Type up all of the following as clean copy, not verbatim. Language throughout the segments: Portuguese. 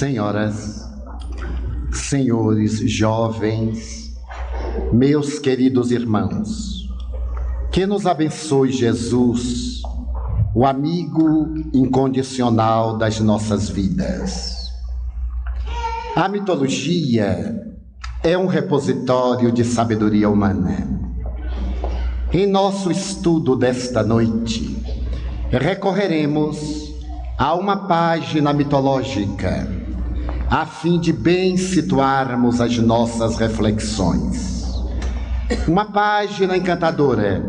Senhoras, senhores, jovens, meus queridos irmãos, que nos abençoe Jesus, o amigo incondicional das nossas vidas. A mitologia é um repositório de sabedoria humana. Em nosso estudo desta noite, recorreremos a uma página mitológica, a fim de bem situarmos as nossas reflexões. Uma página encantadora,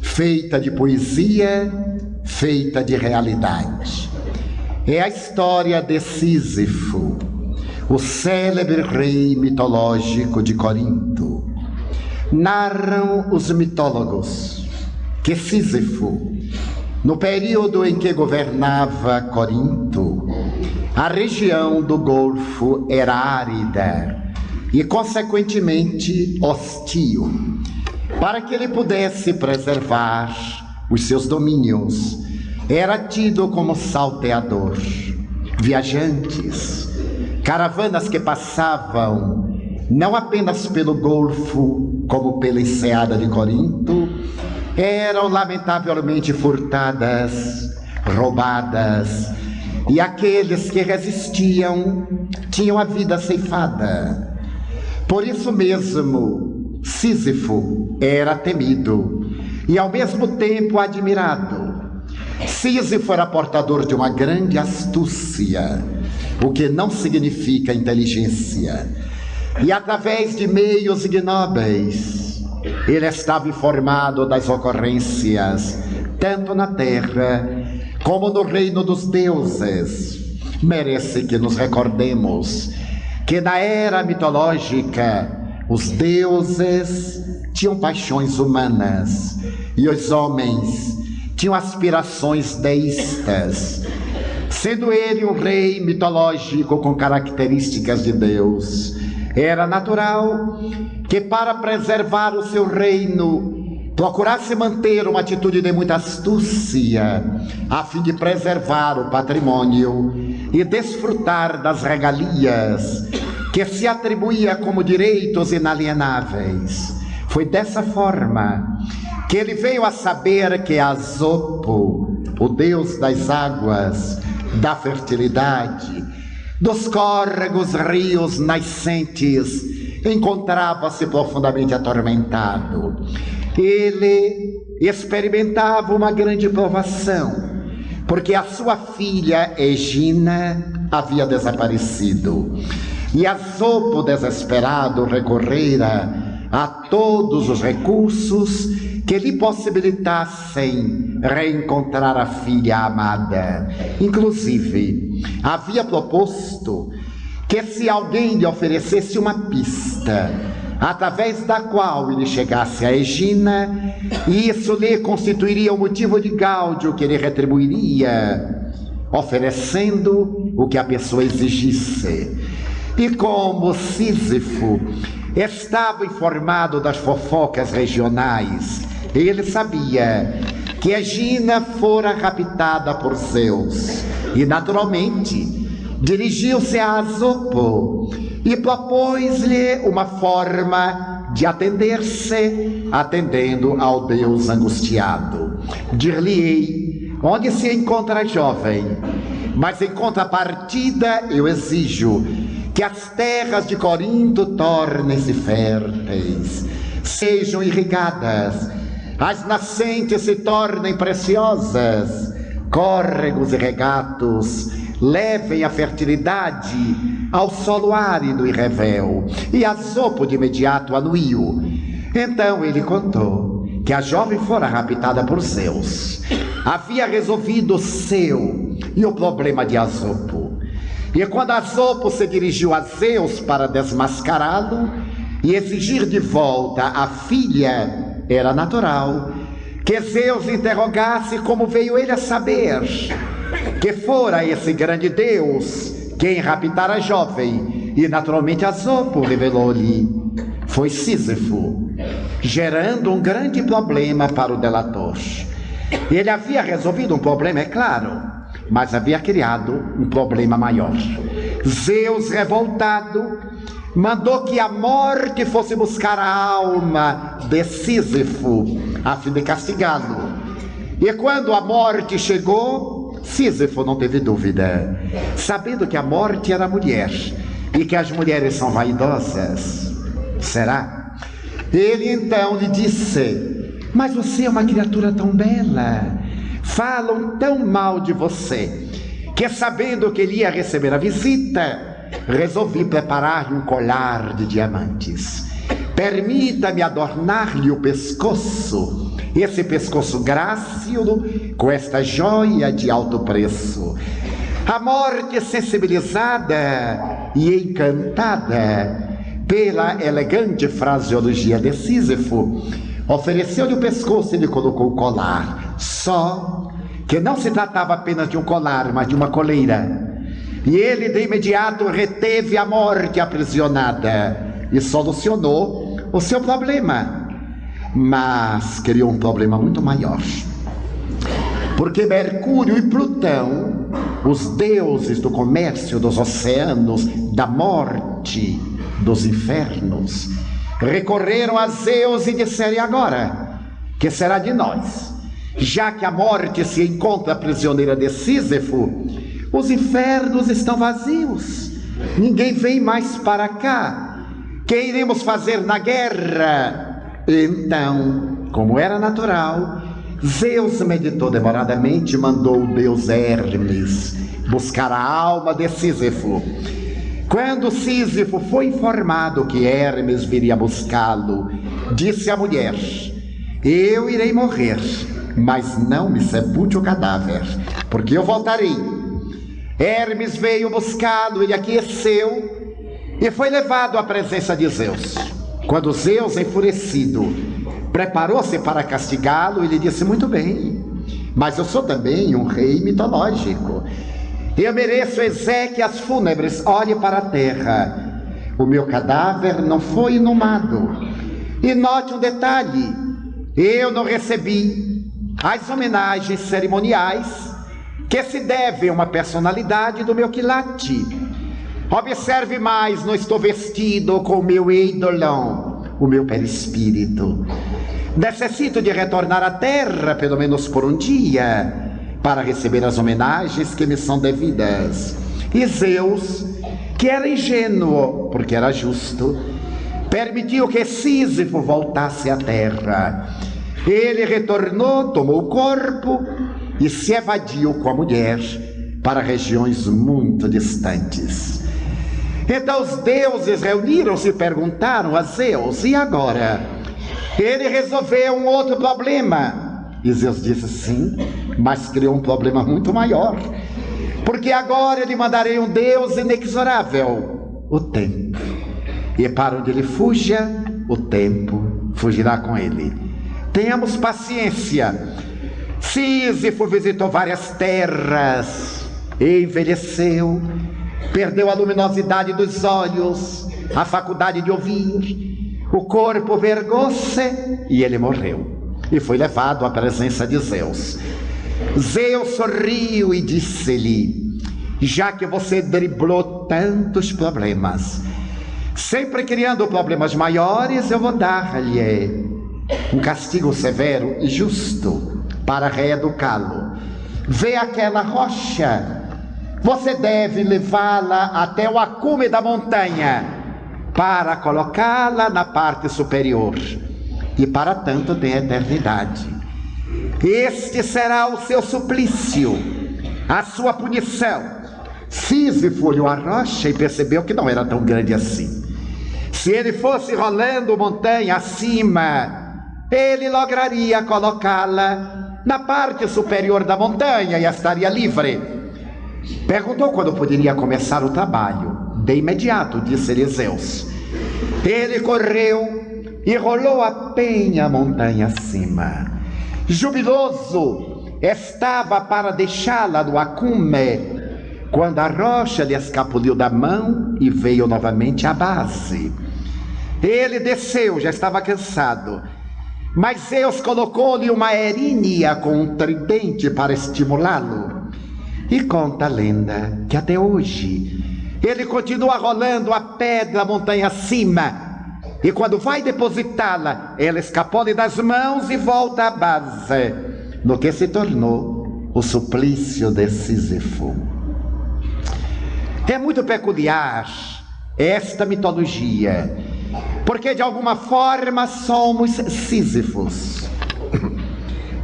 feita de poesia, feita de realidade. É a história de Sísifo, o célebre rei mitológico de Corinto. Narram os mitólogos que Sísifo, no período em que governava Corinto, a região do Golfo era árida e, consequentemente, hostil. Para que ele pudesse preservar os seus domínios, era tido como salteador. Viajantes, caravanas que passavam não apenas pelo Golfo, como pela enseada de Corinto, eram lamentavelmente furtadas, roubadas, e aqueles que resistiam tinham a vida ceifada. Por isso mesmo, Sísifo era temido e ao mesmo tempo admirado. Sísifo era portador de uma grande astúcia, o que não significa inteligência, e através de meios ignóbeis, ele estava informado das ocorrências, tanto na terra como no reino dos deuses. Merece que nos recordemos que na era mitológica, os deuses tinham paixões humanas e os homens tinham aspirações deístas. Sendo ele um rei mitológico com características de Deus, era natural que, para preservar o seu reino, procurasse manter uma atitude de muita astúcia, a fim de preservar o patrimônio e desfrutar das regalias que se atribuía como direitos inalienáveis. Foi dessa forma que ele veio a saber que Asopo, o deus das águas, da fertilidade, dos córregos, rios, nascentes, encontrava-se profundamente atormentado. Ele experimentava uma grande provação, porque a sua filha Egina havia desaparecido. E Asopo, desesperado, recorrera a todos os recursos que lhe possibilitassem reencontrar a filha amada. Inclusive, havia proposto que, se alguém lhe oferecesse uma pista, através da qual ele chegasse a Egina, isso lhe constituiria um motivo de gáudio que ele retribuiria, oferecendo o que a pessoa exigisse. E como Sísifo estava informado das fofocas regionais, ele sabia que Egina fora raptada por Zeus e, naturalmente, dirigiu-se a Asopo e propôs-lhe uma forma de atender-se, atendendo ao Deus angustiado. Dir-lhe-ei onde se encontra a jovem, mas em contrapartida eu exijo que as terras de Corinto tornem-se férteis, sejam irrigadas, as nascentes se tornem preciosas, córregos e regatos levem a fertilidade ao solo árido e revel, e Asopo de imediato anuiu. Então ele contou que a jovem fora raptada por Zeus, havia resolvido o seu e o problema de Asopo. E quando Asopo se dirigiu a Zeus para desmascará-lo e exigir de volta a filha, era natural que Zeus interrogasse como veio ele a saber que fora esse grande Deus quem raptara a jovem. E naturalmente Asopo revelou-lhe: foi Sísifo, gerando um grande problema para o delator. Ele havia resolvido um problema, é claro, mas havia criado um problema maior. Zeus, revoltado, mandou que a morte fosse buscar a alma de Sísifo, a fim de castigá-lo. E quando a morte chegou, Sísifo não teve dúvida, sabendo que a morte era mulher, e que as mulheres são vaidosas. Será? Ele então lhe disse: mas você é uma criatura tão bela, falam tão mal de você, que sabendo que ele ia receber a visita, resolvi preparar-lhe um colar de diamantes. Permita-me adornar-lhe o pescoço, esse pescoço grácil, com esta joia de alto preço. A morte, sensibilizada e encantada pela elegante fraseologia de Sísifo, ofereceu-lhe o pescoço e lhe colocou o colar. Só que não se tratava apenas de um colar, mas de uma coleira. E ele de imediato reteve a morte aprisionada e solucionou o seu problema. Mas criou um problema muito maior. Porque Mercúrio e Plutão, os deuses do comércio, dos oceanos, da morte, dos infernos, recorreram a Zeus e disseram: agora, que será de nós? Já que a morte se encontra prisioneira de Sísifo, os infernos estão vazios, ninguém vem mais para cá. Que iremos fazer na guerra? Então, como era natural, Zeus meditou demoradamente e mandou o deus Hermes buscar a alma de Sísifo. Quando Sísifo foi informado que Hermes viria buscá-lo, disse à mulher: eu irei morrer, mas não me sepulte o cadáver, porque eu voltarei. Hermes veio buscá-lo, ele aqueceu e foi levado à presença de Zeus. Quando Zeus, enfurecido, preparou-se para castigá-lo, ele disse: muito bem, mas eu sou também um rei mitológico. Eu mereço exéquias fúnebres. Olhe para a terra, o meu cadáver não foi inumado. E note um detalhe: eu não recebi as homenagens cerimoniais que se devem a uma personalidade do meu quilate. Observe mais, não estou vestido com o meu eidolon, o meu perispírito. Necessito de retornar à terra, pelo menos por um dia, para receber as homenagens que me são devidas. E Zeus, que era ingênuo, porque era justo, permitiu que Sísifo voltasse à terra. Ele retornou, tomou o corpo e se evadiu com a mulher para regiões muito distantes. Então os deuses reuniram-se e perguntaram a Zeus: e agora? Ele resolveu um outro problema. E Zeus disse: sim, mas criou um problema muito maior, porque agora lhe mandarei um Deus inexorável, o tempo. E para onde ele fuja, o tempo fugirá com ele. Tenhamos paciência. Sísifo visitou várias terras, envelheceu, perdeu a luminosidade dos olhos, a faculdade de ouvir, o corpo vergou-se e ele morreu. E foi levado à presença de Zeus. Zeus sorriu e disse-lhe: já que você driblou tantos problemas, sempre criando problemas maiores, eu vou dar-lhe um castigo severo e justo para reeducá-lo. Vê aquela rocha, você deve levá-la até o acume da montanha para colocá-la na parte superior, e para tanto tem eternidade. Este será o seu suplício, a sua punição. Sísifo olhou a rocha e percebeu que não era tão grande assim. Se ele fosse rolando montanha acima, ele lograria colocá-la na parte superior da montanha e estaria livre. Perguntou quando poderia começar o trabalho. De imediato, disse-lhe Zeus. Ele correu e rolou a penha montanha acima. Jubiloso, estava para deixá-la no acume, quando a rocha lhe escapuliu da mão e veio novamente à base. Ele desceu, já estava cansado, mas Zeus colocou-lhe uma erínia com um tridente para estimulá-lo. E conta a lenda que até hoje Ele continua rolando a pedra montanha acima. E quando vai depositá-la, ela escapou-lhe das mãos e volta à base, no que se tornou o suplício de Sísifo. É muito peculiar esta mitologia, porque de alguma forma somos Sísifos,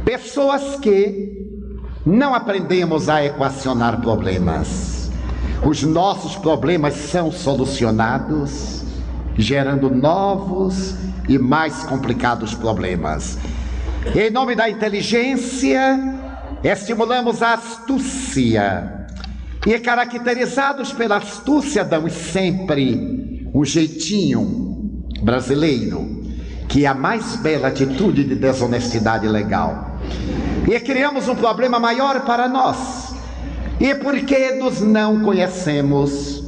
pessoas que não aprendemos a equacionar problemas. Os nossos problemas são solucionados, gerando novos e mais complicados problemas. Em nome da inteligência, estimulamos a astúcia. E caracterizados pela astúcia, damos sempre um jeitinho brasileiro, que é a mais bela atitude de desonestidade legal. E criamos um problema maior para nós. E porque nos não conhecemos,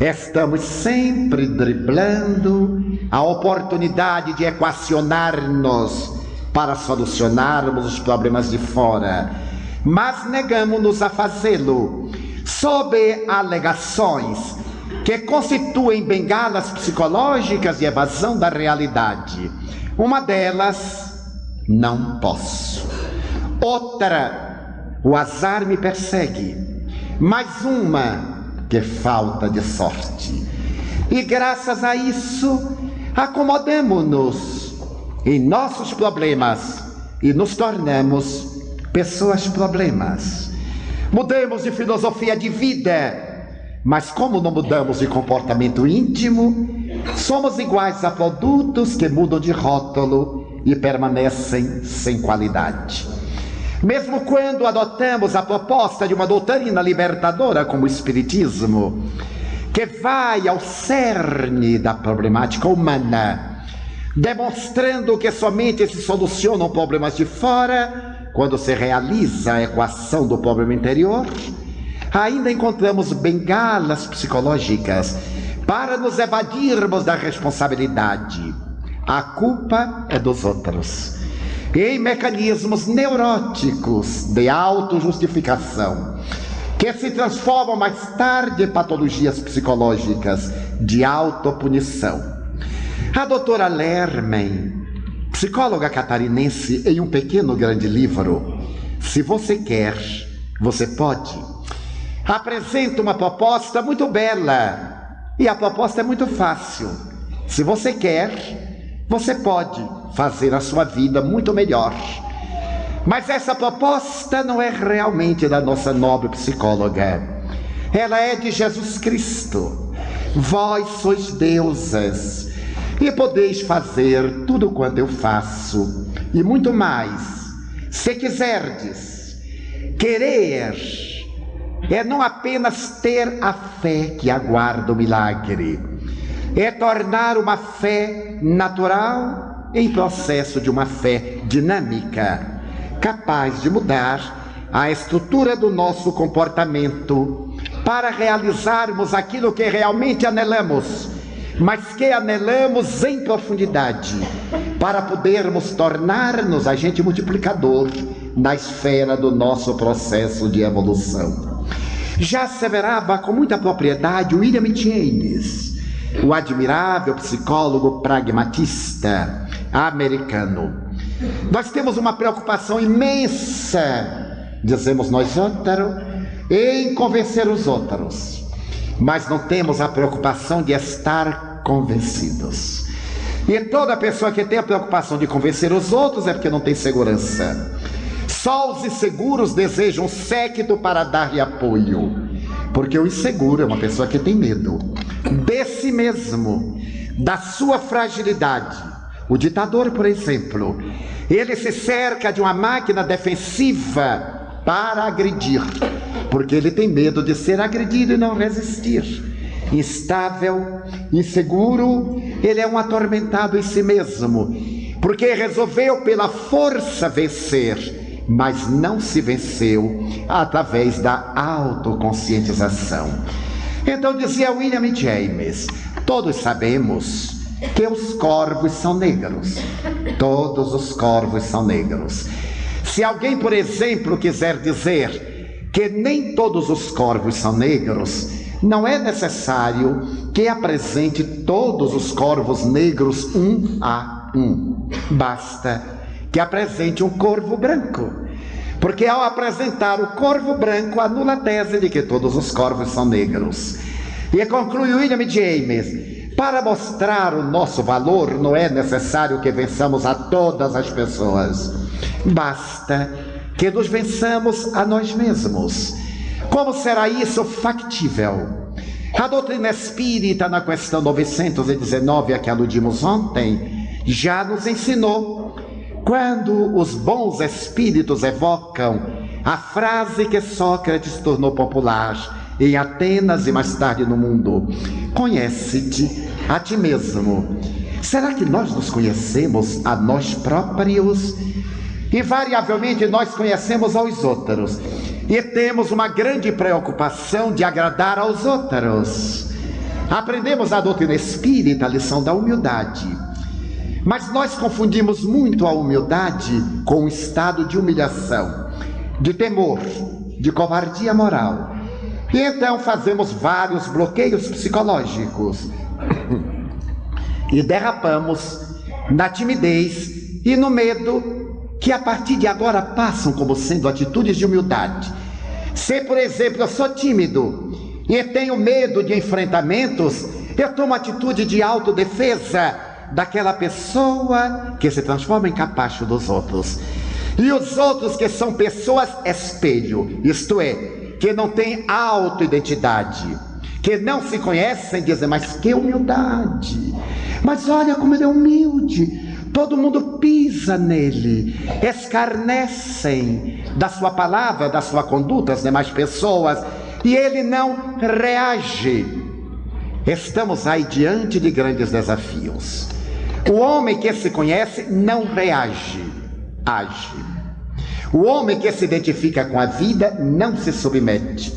estamos sempre driblando a oportunidade de equacionar-nos para solucionarmos os problemas de fora, mas negamos-nos a fazê-lo sob alegações que constituem bengalas psicológicas de evasão da realidade. Uma delas, não posso. Outra, o azar me persegue. Mais uma, que falta de sorte. E graças a isso, acomodemo-nos em nossos problemas e nos tornamos pessoas problemas. Mudemos de filosofia de vida, mas como não mudamos de comportamento íntimo, somos iguais a produtos que mudam de rótulo e permanecem sem qualidade. Mesmo quando adotamos a proposta de uma doutrina libertadora como o Espiritismo, que vai ao cerne da problemática humana, demonstrando que somente se solucionam problemas de fora quando se realiza a equação do problema interior, ainda encontramos bengalas psicológicas para nos evadirmos da responsabilidade. A culpa é dos outros. Em mecanismos neuróticos de autojustificação, que se transformam mais tarde em patologias psicológicas de autopunição. A doutora Lermen, psicóloga catarinense, em um pequeno grande livro, Se Você Quer, Você Pode, apresenta uma proposta muito bela, e a proposta é muito fácil. Se você quer, você pode fazer a sua vida muito melhor. Mas essa proposta não é realmente da nossa nobre psicóloga. Ela é de Jesus Cristo. Vós sois deusas e podeis fazer tudo quanto eu faço e muito mais, se quiserdes. Querer é não apenas ter a fé que aguarda o milagre, é tornar uma fé natural em processo de uma fé dinâmica, capaz de mudar a estrutura do nosso comportamento para realizarmos aquilo que realmente anelamos, mas que anelamos em profundidade, para podermos tornar-nos agente multiplicador na esfera do nosso processo de evolução. Já asseverava com muita propriedade William James, o admirável psicólogo pragmatista americano. Nós temos uma preocupação imensa, dizemos nós outros, em convencer os outros, mas não temos a preocupação de estar convencidos. E toda pessoa que tem a preocupação de convencer os outros é porque não tem segurança. Só os inseguros desejam séquito para dar-lhe apoio, porque o inseguro é uma pessoa que tem medo de si mesmo, da sua fragilidade. O ditador, por exemplo, ele se cerca de uma máquina defensiva para agredir, porque ele tem medo de ser agredido e não resistir. Instável, inseguro, ele é um atormentado em si mesmo, porque resolveu pela força vencer, mas não se venceu através da autoconscientização. Então dizia William James, todos sabemos que os corvos são negros. Todos os corvos são negros. Se alguém, por exemplo, quiser dizer que nem todos os corvos são negros, não é necessário que apresente todos os corvos negros um a um. Basta que apresente um corvo branco, porque ao apresentar o corvo branco, anula a tese de que todos os corvos são negros. E conclui William James: para mostrar o nosso valor, não é necessário que vençamos a todas as pessoas. Basta que nos vençamos a nós mesmos. Como será isso factível? A doutrina espírita, na questão 919, a que aludimos ontem, já nos ensinou. Quando os bons espíritos evocam a frase que Sócrates tornou popular em Atenas e mais tarde no mundo: conhece-te a ti mesmo. Será que nós nos conhecemos a nós próprios? Invariavelmente nós conhecemos aos outros e temos uma grande preocupação de agradar aos outros. Aprendemos na doutrina espírita a lição da humildade, mas nós confundimos muito a humildade com um estado de humilhação, de temor, de covardia moral. E então fazemos vários bloqueios psicológicos e derrapamos na timidez e no medo, que a partir de agora passam como sendo atitudes de humildade. Se, por exemplo, eu sou tímido e tenho medo de enfrentamentos, eu tomo atitude de autodefesa daquela pessoa que se transforma em capacho dos outros. E os outros, que são pessoas espelho, isto é, que não têm autoidentidade, que não se conhecem, dizem: mas que humildade, mas olha como ele é humilde, todo mundo pisa nele, escarnecem da sua palavra, da sua conduta as demais pessoas, e ele não reage. Estamos aí diante de grandes desafios. O homem que se conhece não reage, age. O homem que se identifica com a vida não se submete.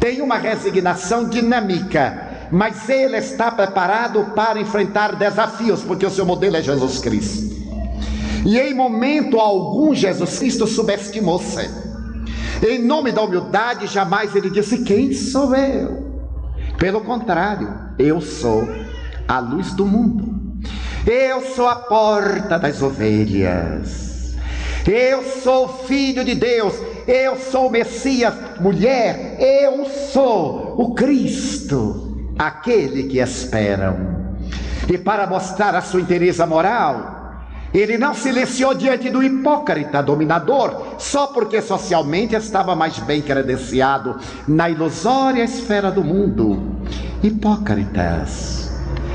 Tem uma resignação dinâmica, mas ele está preparado para enfrentar desafios, porque o seu modelo é Jesus Cristo. E em momento algum Jesus Cristo subestimou-se. Em nome da humildade, jamais ele disse: quem sou eu? Pelo contrário, eu sou a luz do mundo. Eu sou a porta das ovelhas. Eu sou o Filho de Deus. Eu sou o Messias. Mulher, eu sou o Cristo, aquele que esperam. E para mostrar a sua inteireza moral, ele não silenciou diante do hipócrita dominador, só porque socialmente estava mais bem credenciado na ilusória esfera do mundo. Hipócritas.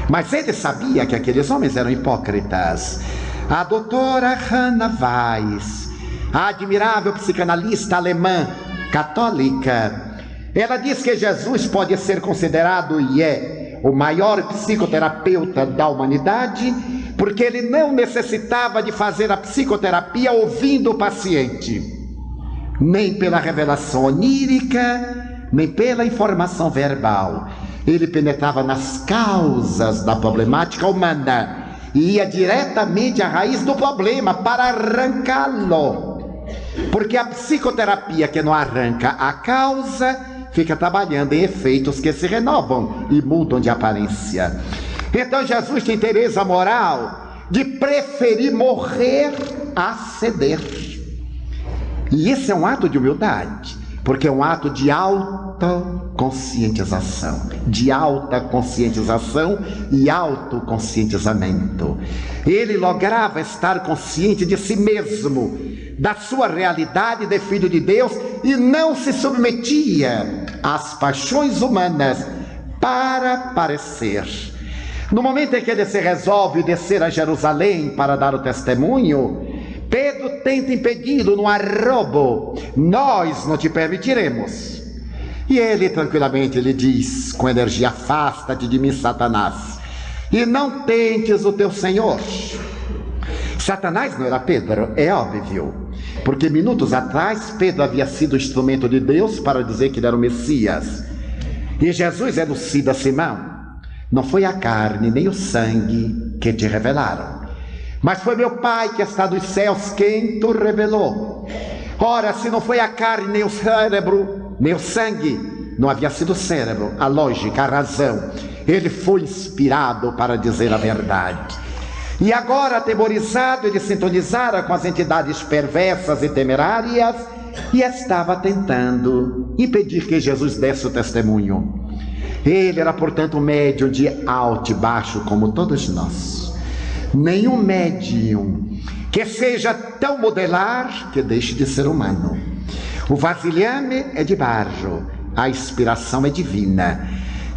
Mas ele sabia que aqueles homens eram hipócritas. A doutora Hannah Weiss, a admirável psicanalista alemã católica, ela diz que Jesus pode ser considerado, e é, o maior psicoterapeuta da humanidade, porque ele não necessitava de fazer a psicoterapia ouvindo o paciente, nem pela revelação onírica, nem pela informação verbal. Ele penetrava nas causas da problemática humana e ia diretamente à raiz do problema para arrancá-lo. Porque a psicoterapia que não arranca a causa fica trabalhando em efeitos que se renovam e mudam de aparência. Então Jesus tem interesse moral de preferir morrer a ceder. E esse é um ato de humildade, porque é um ato de autoconscientização, e autoconscientizamento. Ele lograva estar consciente de si mesmo, da sua realidade de filho de Deus, e não se submetia às paixões humanas para parecer. No momento em que ele se resolve descer a Jerusalém para dar o testemunho, Pedro tenta impedi-lo no arrobo: nós não te permitiremos. E ele tranquilamente lhe diz com energia: afasta-te de mim, Satanás, e não tentes o teu Senhor. Satanás não era Pedro, é óbvio, porque minutos atrás Pedro havia sido instrumento de Deus para dizer que ele era o Messias. E Jesus elucida Simão: não foi a carne nem o sangue que te revelaram, mas foi meu Pai que está nos céus quem te revelou. Ora, se não foi a carne, nem o cérebro, nem o sangue, não havia sido o cérebro, a lógica, a razão. Ele foi inspirado para dizer a verdade. E agora, atemorizado, ele sintonizara com as entidades perversas e temerárias e estava tentando impedir que Jesus desse o testemunho. Ele era, portanto, um médium de alto e baixo, como todos nós. Nenhum médium que seja tão modelar que deixe de ser humano. O vasilhame é de barro, a inspiração é divina.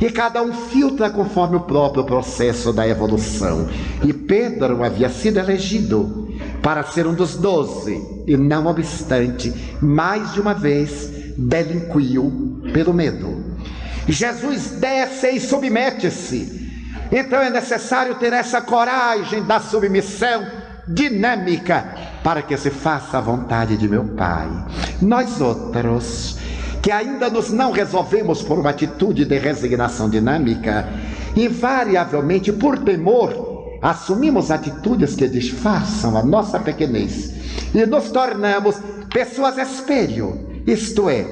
E cada um filtra conforme o próprio processo da evolução. E Pedro havia sido elegido para ser um dos 12, e não obstante, mais de uma vez delinquiu pelo medo. Jesus desce e submete-se. Então é necessário ter essa coragem da submissão dinâmica para que se faça a vontade de meu Pai. Nós outros, que ainda nos não resolvemos por uma atitude de resignação dinâmica, invariavelmente por temor, assumimos atitudes que disfarçam a nossa pequenez e nos tornamos pessoas espelho, isto é,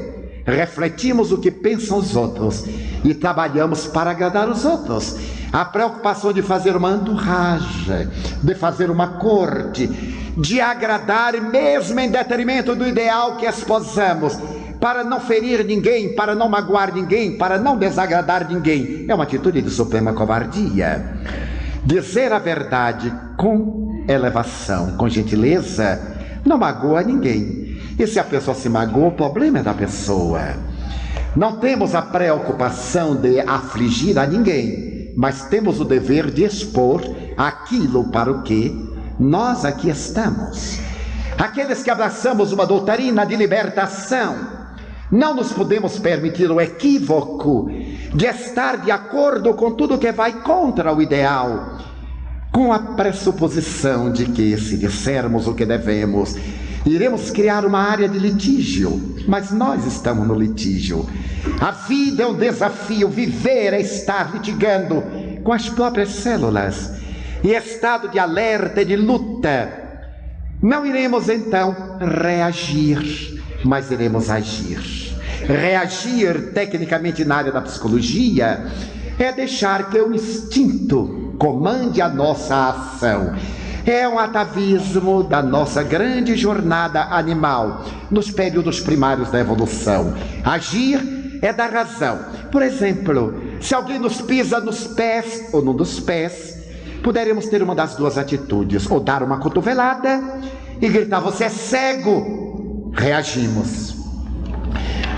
refletimos o que pensam os outros e trabalhamos para agradar os outros. A preocupação de fazer uma entourage, de fazer uma corte, de agradar mesmo em detrimento do ideal que esposamos, para não ferir ninguém, para não magoar ninguém, para não desagradar ninguém, é uma atitude de suprema covardia. Dizer a verdade com elevação, com gentileza, não magoa ninguém. E se a pessoa se magoa, o problema é da pessoa. Não temos a preocupação de afligir a ninguém, mas temos o dever de expor aquilo para o que nós aqui estamos. Aqueles que abraçamos uma doutrina de libertação, não nos podemos permitir o equívoco de estar de acordo com tudo que vai contra o ideal, com a pressuposição de que, se dissermos o que devemos, iremos criar uma área de litígio, mas nós estamos no litígio. A vida é um desafio, viver é estar litigando com as próprias células, em estado de alerta e de luta. Não iremos então reagir, mas iremos agir. Reagir, tecnicamente na área da psicologia, é deixar que o instinto comande a nossa ação. É um atavismo da nossa grande jornada animal, nos períodos primários da evolução. Agir é da razão. Por exemplo, se alguém nos pisa nos pés ou num dos pés, poderemos ter uma das duas atitudes, ou dar uma cotovelada e gritar: você é cego. Reagimos.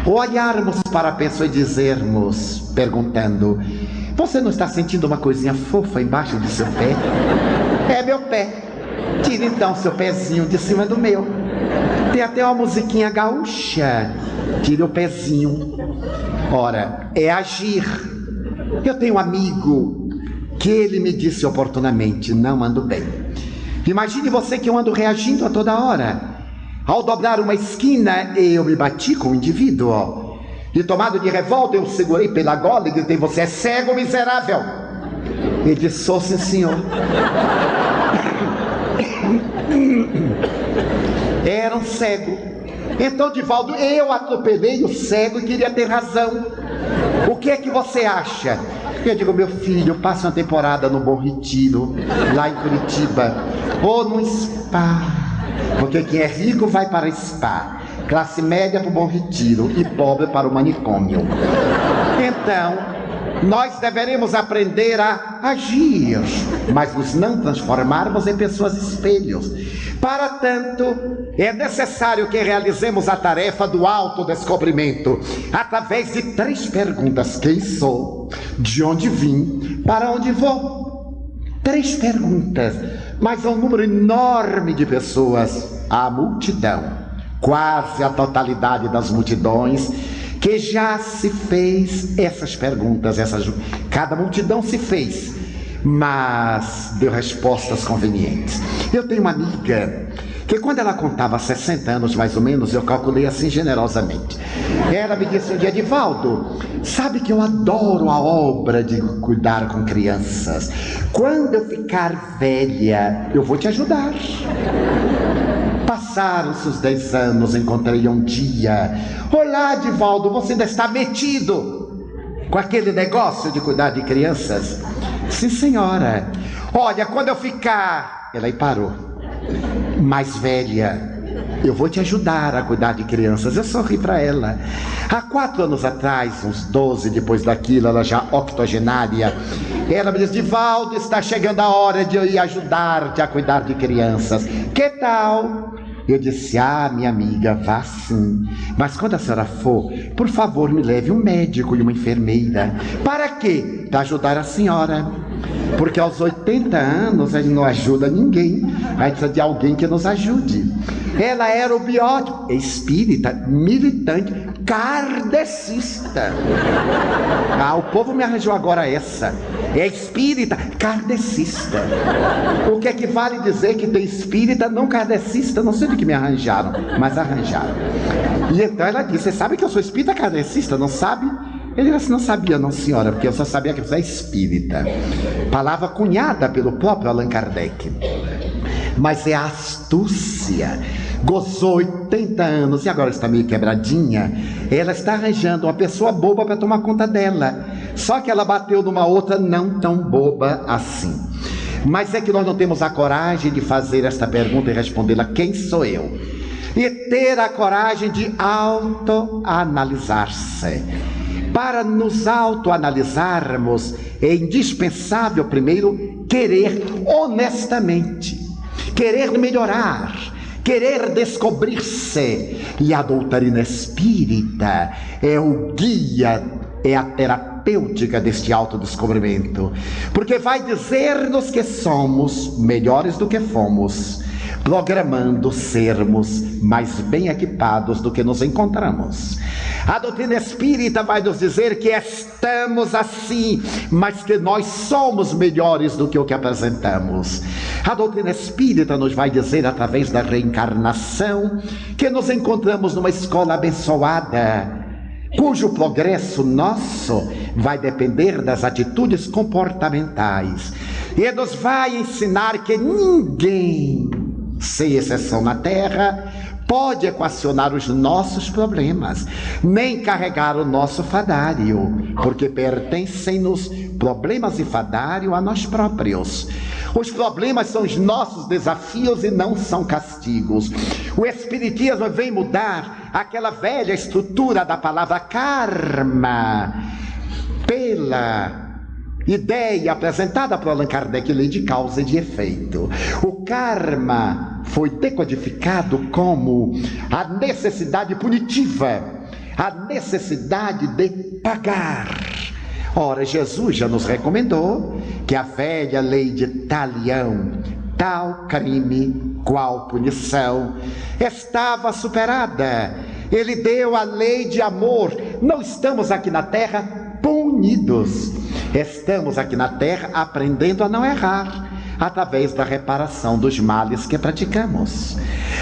Ou olharmos para a pessoa e dizermos, perguntando: você não está sentindo uma coisinha fofa embaixo do seu pé? É meu pé. Tire então seu pezinho de cima do meu. Tem até uma musiquinha gaúcha. Tire o pezinho. Ora, é agir. Eu tenho um amigo que ele me disse oportunamente: não ando bem. Imagine você que eu ando reagindo a toda hora. Ao dobrar uma esquina, eu me bati com o indivíduo. E tomado de revolta, eu segurei pela gola e gritei: você é cego, miserável. Ele disse: sou, sim, senhor. Era um cego. Então, Divaldo, eu atropelei o cego e queria ter razão. O que é que você acha? Eu digo: meu filho, passa uma temporada no Bom Retiro, lá em Curitiba, ou no spa, porque quem é rico vai para spa, classe média para o Bom Retiro e pobre para o manicômio. Então, nós deveremos aprender a agir, mas nos não transformarmos em pessoas espelhos. Para tanto, é necessário que realizemos a tarefa do autodescobrimento através de 3 perguntas: quem sou? De onde vim? Para onde vou? 3 perguntas, mas há um número enorme de pessoas, a multidão, quase a totalidade das multidões, que já se fez essas perguntas, cada multidão se fez, mas deu respostas convenientes. Eu tenho uma amiga que, quando ela contava 60 anos mais ou menos, eu calculei assim generosamente, ela me disse um dia: Divaldo, sabe que eu adoro a obra de cuidar com crianças. Quando eu ficar velha, eu vou te ajudar. Passaram-se os 10 anos, encontrei um dia. Olá, Divaldo, você ainda está metido com aquele negócio de cuidar de crianças? Sim, senhora. Olha, quando eu ficar... Ela aí parou. Mais velha, eu vou te ajudar a cuidar de crianças. Eu sorri para ela. Há 4 anos atrás, uns 12 depois daquilo, ela já octogenária, ela me disse: Divaldo, está chegando a hora de eu ir ajudar-te a cuidar de crianças. Que tal? Eu disse: minha amiga, vá sim. Mas quando a senhora for, por favor, me leve um médico e uma enfermeira. Para quê? Para ajudar a senhora. Porque aos 80 anos a gente não ajuda ninguém. A gente precisa de alguém que nos ajude. Ela era o biótipo, espírita, militante, kardecista. O povo me arranjou agora essa. É espírita, kardecista. O que equivale dizer que tem espírita não kardecista? Não sei de que me arranjaram, mas arranjaram. E então ela disse: você sabe que eu sou espírita kardecista, não sabe? Ele disse: não sabia não, senhora, porque eu só sabia que você é espírita. Palavra cunhada pelo próprio Allan Kardec. Mas é a astúcia. Gozou 80 anos e agora está meio quebradinha. Ela está arranjando uma pessoa boba para tomar conta dela. Só que ela bateu numa outra não tão boba assim. Mas é que nós não temos a coragem de fazer esta pergunta e respondê-la: quem sou eu? E ter a coragem de autoanalisar-se. Para nos autoanalisarmos, é indispensável primeiro querer honestamente, querer melhorar, querer descobrir-se. E a doutrina espírita é o guia, é a terapêutica deste autodescobrimento, porque vai dizer-nos que somos melhores do que fomos, programando sermos mais bem equipados do que nos encontramos. A doutrina espírita vai nos dizer que estamos assim, mas que nós somos melhores do que o que apresentamos. A doutrina espírita nos vai dizer, através da reencarnação, que nos encontramos numa escola abençoada, cujo progresso nosso vai depender das atitudes comportamentais. E nos vai ensinar que ninguém, sem exceção na Terra, pode equacionar os nossos problemas, nem carregar o nosso fadário, porque pertencem-nos problemas e fadário a nós próprios. Os problemas são os nossos desafios e não são castigos. O Espiritismo vem mudar aquela velha estrutura da palavra karma pela ideia apresentada por Allan Kardec, lei de causa e de efeito. O karma foi decodificado como a necessidade punitiva, a necessidade de pagar. Ora, Jesus já nos recomendou que a velha lei de Talião, tal crime, qual punição, estava superada. Ele deu a lei de amor. Não estamos aqui na terra punidos. Estamos aqui na terra aprendendo a não errar, através da reparação dos males que praticamos.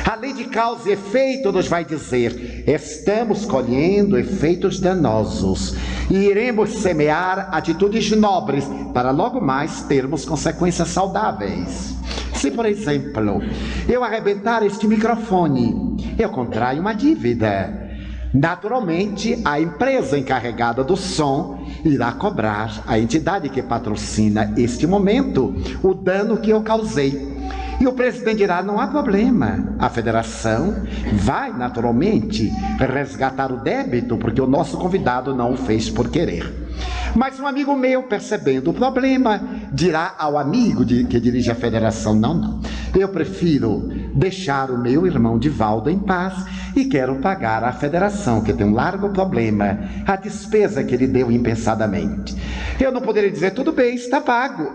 A lei de causa e efeito nos vai dizer: estamos colhendo efeitos danosos e iremos semear atitudes nobres para logo mais termos consequências saudáveis. Se, por exemplo, eu arrebentar este microfone, eu contraio uma dívida. Naturalmente, a empresa encarregada do som irá cobrar à entidade que patrocina este momento o dano que eu causei. E o presidente dirá: não há problema, a federação vai naturalmente resgatar o débito, porque o nosso convidado não o fez por querer. Mas um amigo meu, percebendo o problema, dirá ao amigo que dirige a federação: não, eu prefiro deixar o meu irmão Divaldo em paz e quero pagar à federação, que tem um largo problema, a despesa que ele deu impensadamente. Eu não poderia dizer: tudo bem, está pago.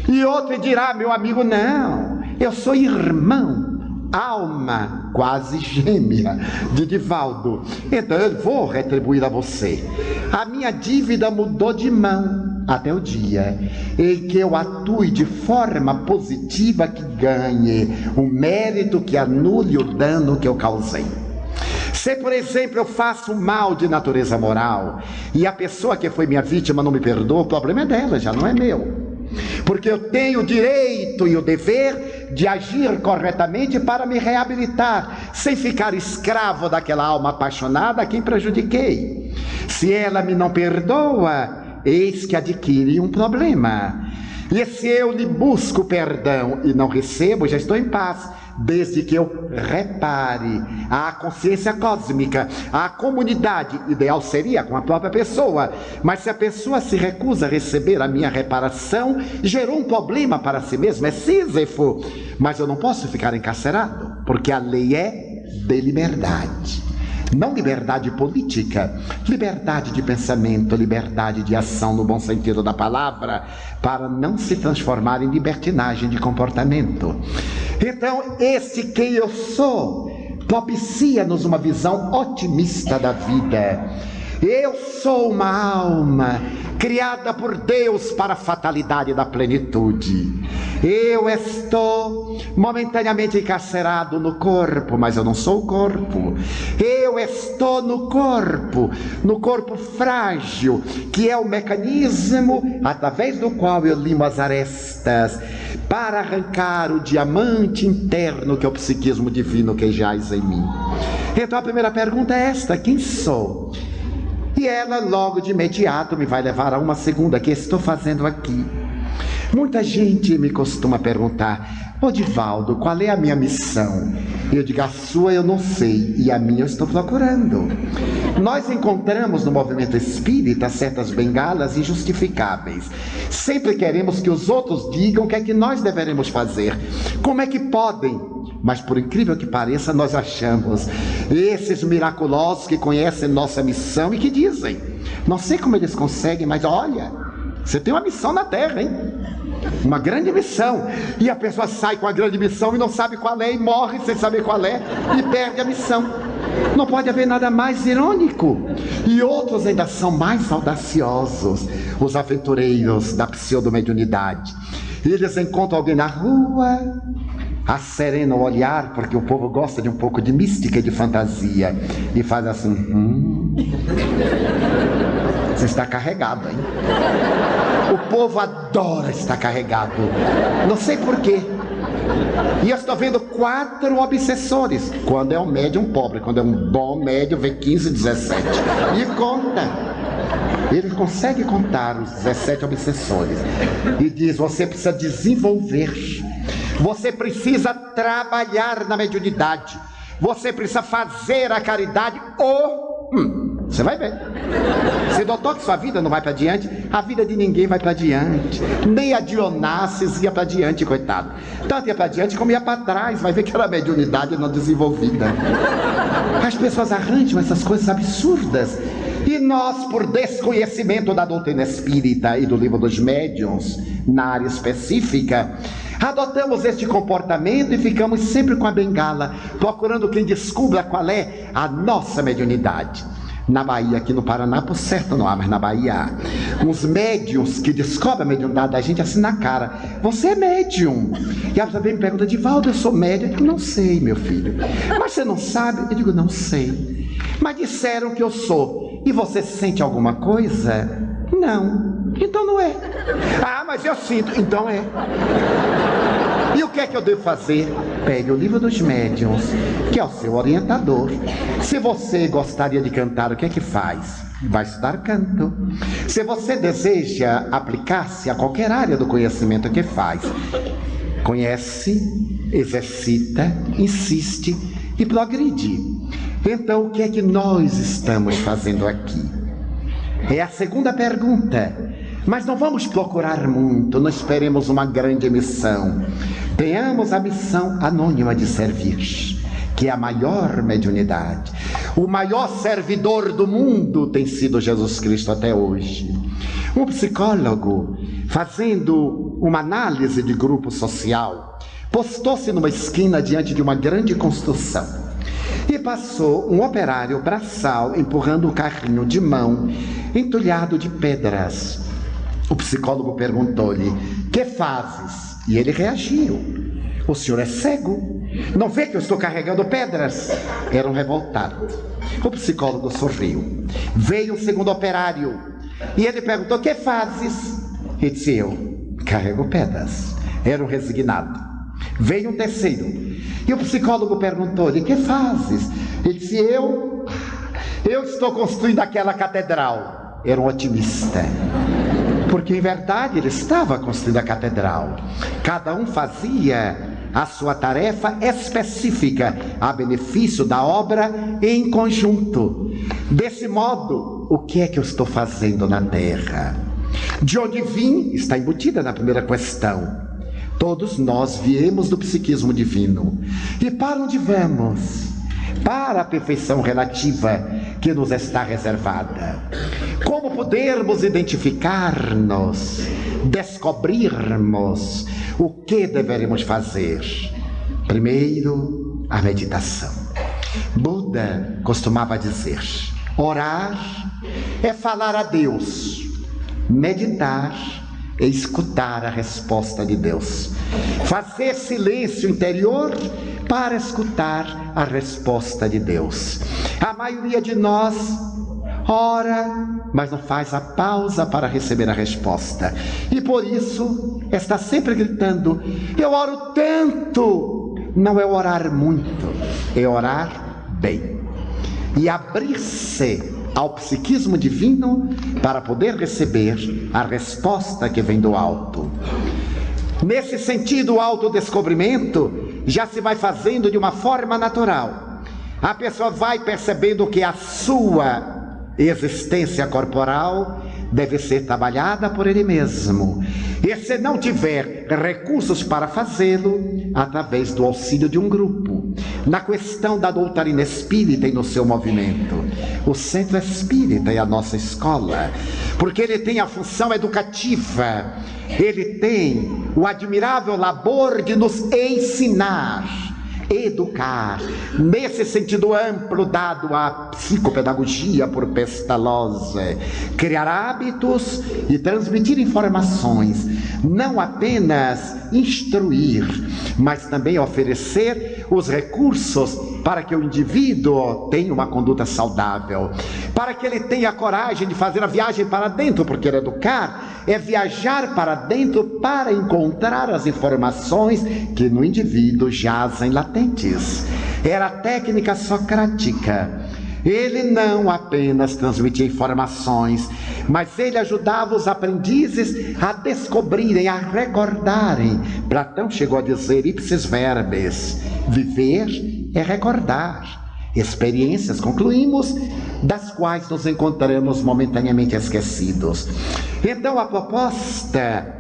E outro dirá: meu amigo, não, eu sou irmão, alma quase gêmea de Divaldo, então eu vou retribuir a você. A minha dívida mudou de mão até o dia em que eu atue de forma positiva, que ganhe um mérito que anule o dano que eu causei. Se, por exemplo, eu faço mal de natureza moral e a pessoa que foi minha vítima não me perdoa, o problema é dela, já não é meu. porque eu tenho o direito e o dever de agir corretamente para me reabilitar, sem ficar escravo daquela alma apaixonada a quem prejudiquei. Se ela me não perdoa, eis que adquire um problema. E se eu lhe busco perdão e não recebo, já estou em paz, desde que eu repare à consciência cósmica, à comunidade. Ideal seria com a própria pessoa, mas se a pessoa se recusa a receber a minha reparação, gerou um problema para si mesmo, é Sísifo. Mas eu não posso ficar encarcerado, porque a lei é de liberdade. Não liberdade política, liberdade de pensamento, liberdade de ação no bom sentido da palavra, para não se transformar em libertinagem de comportamento. Então, esse quem eu sou propicia-nos uma visão otimista da vida. Eu sou uma alma criada por Deus para a fatalidade da plenitude. Eu estou momentaneamente encarcerado no corpo, mas eu não sou o corpo. Eu estou no corpo frágil, que é o mecanismo através do qual eu limo as arestas para arrancar o diamante interno que é o psiquismo divino que jaz em mim. Então a primeira pergunta é esta: quem sou? E ela logo de imediato me vai levar a uma segunda: que estou fazendo aqui? Muita gente me costuma perguntar: Divaldo, qual é a minha missão? Eu digo: a sua eu não sei, e a minha eu estou procurando. Nós encontramos no movimento espírita certas bengalas injustificáveis. Sempre queremos que os outros digam o que é que nós deveremos fazer. Como é que podem? Mas por incrível que pareça, nós achamos esses miraculosos que conhecem nossa missão e que dizem: não sei como eles conseguem, mas olha, você tem uma missão na Terra, hein? Uma grande missão. E a pessoa sai com a grande missão e não sabe qual é, e morre sem saber qual é, e perde a missão. Não pode haver nada mais irônico. E outros ainda são mais audaciosos, os aventureiros da pseudomediunidade. Eles encontram alguém na rua, acerenam o olhar, porque o povo gosta de um pouco de mística e de fantasia, e faz assim: você está carregado, hein? O povo adora estar carregado, não sei porquê. E eu estou vendo 4 obsessores. Quando é um médium pobre, quando é um bom médium, vê 15, 17 e conta. Ele consegue contar os 17 obsessores e diz: você precisa desenvolver, você precisa trabalhar na mediunidade, você precisa fazer a caridade ou... você vai ver. Você notou que sua vida não vai para diante? A vida de ninguém vai para diante. Nem a de Onassis ia para diante, coitado. Tanto ia para diante como ia para trás. Vai ver que era a mediunidade não desenvolvida. As pessoas arranjam essas coisas absurdas. E nós, por desconhecimento da doutrina espírita e do livro dos médiuns, na área específica, adotamos este comportamento e ficamos sempre com a bengala, procurando quem descubra qual é a nossa mediunidade. Na Bahia, aqui no Paraná, por certo não há, mas na Bahia há uns médiums que descobrem a mediunidade da gente assim na cara: você é médium. E a pessoa vem e me pergunta: Divaldo, eu sou médium? Eu digo: não sei, meu filho. Mas você não sabe? Eu digo: não sei. Mas disseram que eu sou. E você sente alguma coisa? Não. Então não é. Ah, mas eu sinto. Então é. E o que é que eu devo fazer? Pegue o livro dos médiuns, que é o seu orientador. Se você gostaria de cantar, o que é que faz? Vai estudar canto. Se você deseja aplicar-se a qualquer área do conhecimento, o que faz? Conhece, exercita, insiste e progride. Então, o que é que nós estamos fazendo aqui? É a segunda pergunta. Mas não vamos procurar muito, não esperemos uma grande missão. Tenhamos a missão anônima de servir, que é a maior mediunidade. O maior servidor do mundo tem sido Jesus Cristo até hoje. Um psicólogo, fazendo uma análise de grupo social, postou-se numa esquina diante de uma grande construção e passou um operário braçal empurrando um carrinho de mão entulhado de pedras. O psicólogo perguntou-lhe: que fazes? E ele reagiu: o senhor é cego? Não vê que eu estou carregando pedras? Era um revoltado. O psicólogo sorriu. Veio o segundo operário e ele perguntou: que fazes? Ele disse: eu carrego pedras. Era um resignado. Veio um terceiro. E o psicólogo perguntou-lhe: que fazes? Ele disse: eu estou construindo aquela catedral. Era um otimista. Porque em verdade ele estava construindo a catedral. Cada um fazia a sua tarefa específica a benefício da obra em conjunto. Desse modo, o que é que eu estou fazendo na terra? De onde vim está embutida na primeira questão. Todos nós viemos do psiquismo divino. E para onde vamos? Para a perfeição relativa que nos está reservada. Como podermos identificar-nos, descobrirmos o que deveremos fazer? Primeiro, a meditação. Buda costumava dizer: orar é falar a Deus, meditar é escutar a resposta de Deus, fazer silêncio interior para escutar a resposta de Deus. A maioria de nós ora, mas não faz a pausa para receber a resposta, e por isso está sempre gritando: eu oro tanto. Não é orar muito, é orar bem e abrir-se ao psiquismo divino para poder receber a resposta que vem do alto. Nesse sentido, o autodescobrimento já se vai fazendo de uma forma natural. A pessoa vai percebendo que a sua existência corporal deve ser trabalhada por ele mesmo. E se não tiver recursos para fazê-lo, através do auxílio de um grupo. Na questão da doutrina espírita e no seu movimento, o Centro Espírita é a nossa escola, porque ele tem a função educativa, ele tem o admirável labor de nos ensinar, educar, nesse sentido amplo dado à psicopedagogia por Pestalozzi, criar hábitos e transmitir informações, não apenas instruir, mas também oferecer os recursos para que o indivíduo tenha uma conduta saudável, para que ele tenha coragem de fazer a viagem para dentro, porque educar é viajar para dentro para encontrar as informações que no indivíduo jazem latentes. Era a técnica socrática. Ele não apenas transmitia informações, mas ele ajudava os aprendizes a descobrirem, a recordarem. Platão chegou a dizer ipsis verbis: viver é recordar. Experiências, concluímos, das quais nos encontramos momentaneamente esquecidos. Então a proposta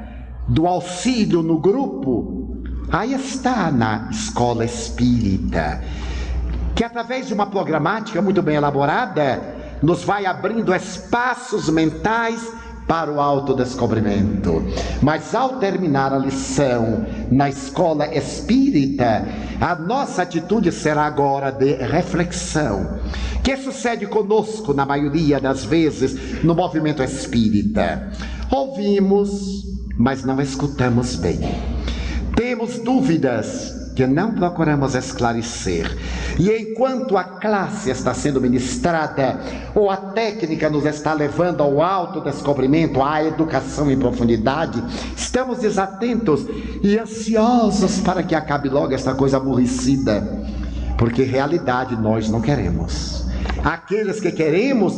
do auxílio no grupo, aí está na escola espírita, que através de uma programática muito bem elaborada, nos vai abrindo espaços mentais para o autodescobrimento. Mas ao terminar a lição na escola espírita, a nossa atitude será agora de reflexão. Que sucede conosco na maioria das vezes no movimento espírita? Ouvimos, mas não escutamos bem. Temos dúvidas que não procuramos esclarecer. E enquanto a classe está sendo ministrada, ou a técnica nos está levando ao autodescobrimento, à educação em profundidade, estamos desatentos e ansiosos para que acabe logo esta coisa aborrecida, porque realidade nós não queremos. Aqueles que queremos,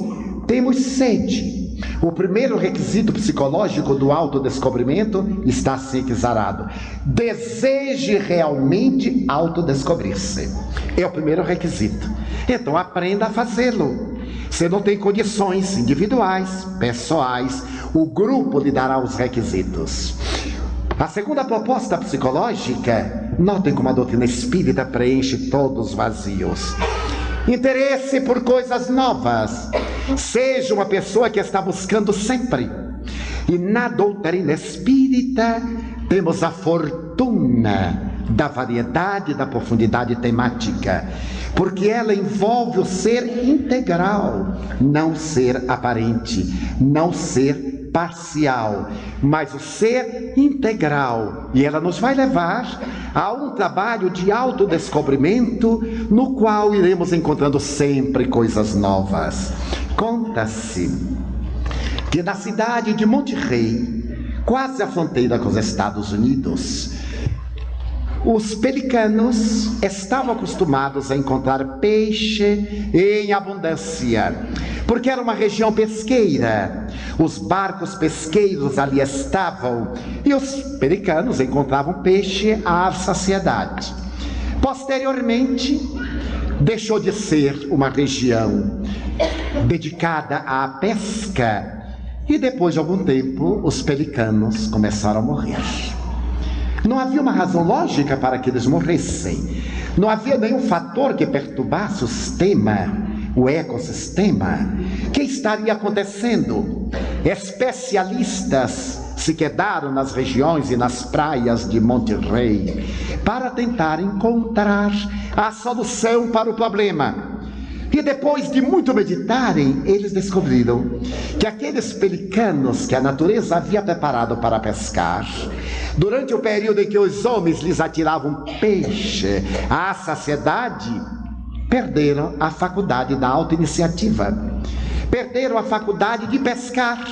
temos sede. O primeiro requisito psicológico do autodescobrimento está assim exarado: deseje realmente autodescobrir-se. É o primeiro requisito. Então aprenda a fazê-lo. Se não tem condições individuais, pessoais, o grupo lhe dará os requisitos. A segunda proposta psicológica, notem como a doutrina espírita preenche todos os vazios. Interesse por coisas novas. Seja uma pessoa que está buscando sempre. E na doutrina espírita temos a fortuna da variedade, da profundidade temática, porque ela envolve o ser integral, não ser aparente, não ser parcial, mas o ser integral. E ela nos vai levar a um trabalho de autodescobrimento, no qual iremos encontrando sempre coisas novas. Conta-se que na cidade de Monterrey, quase à fronteira com os Estados Unidos. Os pelicanos estavam acostumados a encontrar peixe em abundância, porque era uma região pesqueira. Os barcos pesqueiros ali estavam e os pelicanos encontravam peixe à saciedade. Posteriormente, deixou de ser uma região dedicada à pesca e depois de algum tempo os pelicanos começaram a morrer. Não havia uma razão lógica para que eles morressem. Não havia nenhum fator que perturbasse o sistema, o ecossistema. O que estaria acontecendo? Especialistas se quedaram nas regiões e nas praias de Monterrey para tentar encontrar a solução para o problema. E depois de muito meditarem, eles descobriram que aqueles pelicanos que a natureza havia preparado para pescar, durante o período em que os homens lhes atiravam peixe à saciedade, perderam a faculdade da autoiniciativa, perderam a faculdade de pescar.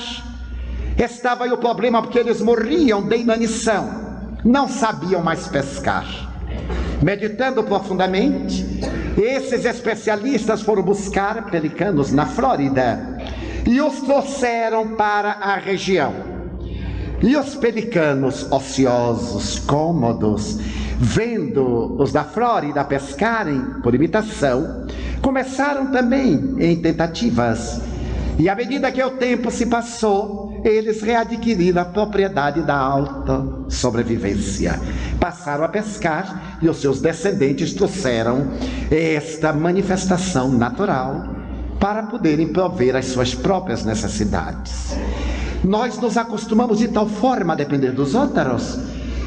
Estava aí o problema, porque eles morriam de inanição, não sabiam mais pescar. Meditando profundamente, esses especialistas foram buscar pelicanos na Flórida e os trouxeram para a região. E os pelicanos ociosos, cômodos, vendo os da Flórida pescarem por imitação, começaram também em tentativas. E à medida que o tempo se passou, eles readquiriram a propriedade da autossobrevivência. Passaram a pescar e os seus descendentes trouxeram esta manifestação natural para poderem prover as suas próprias necessidades. Nós nos acostumamos de tal forma a depender dos outros,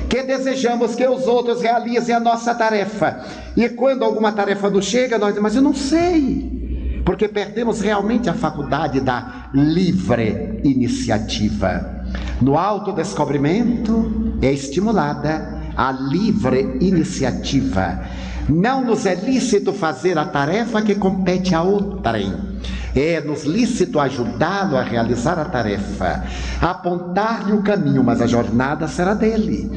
que desejamos que os outros realizem a nossa tarefa. E quando alguma tarefa não chega, nós dizemos, mas eu não sei. Porque perdemos realmente a faculdade da livre iniciativa. No autodescobrimento é estimulada a livre iniciativa. Não nos é lícito fazer a tarefa que compete a outrem. É nos lícito ajudá-lo a realizar a tarefa, apontar-lhe o caminho, mas a jornada será dele.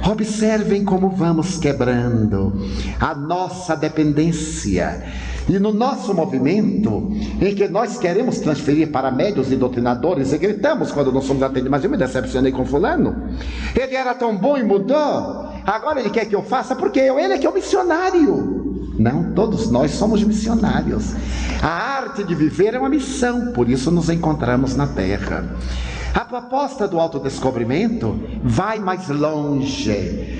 Observem como vamos quebrando a nossa dependência. E no nosso movimento, em que nós queremos transferir para médios e doutrinadores, e gritamos quando não somos atendidos, mas eu me decepcionei com fulano, ele era tão bom e mudou, agora ele quer que eu faça, porque ele é que é o missionário. Não, todos nós somos missionários. A arte de viver é uma missão, por isso nos encontramos na Terra. A proposta do autodescobrimento vai mais longe.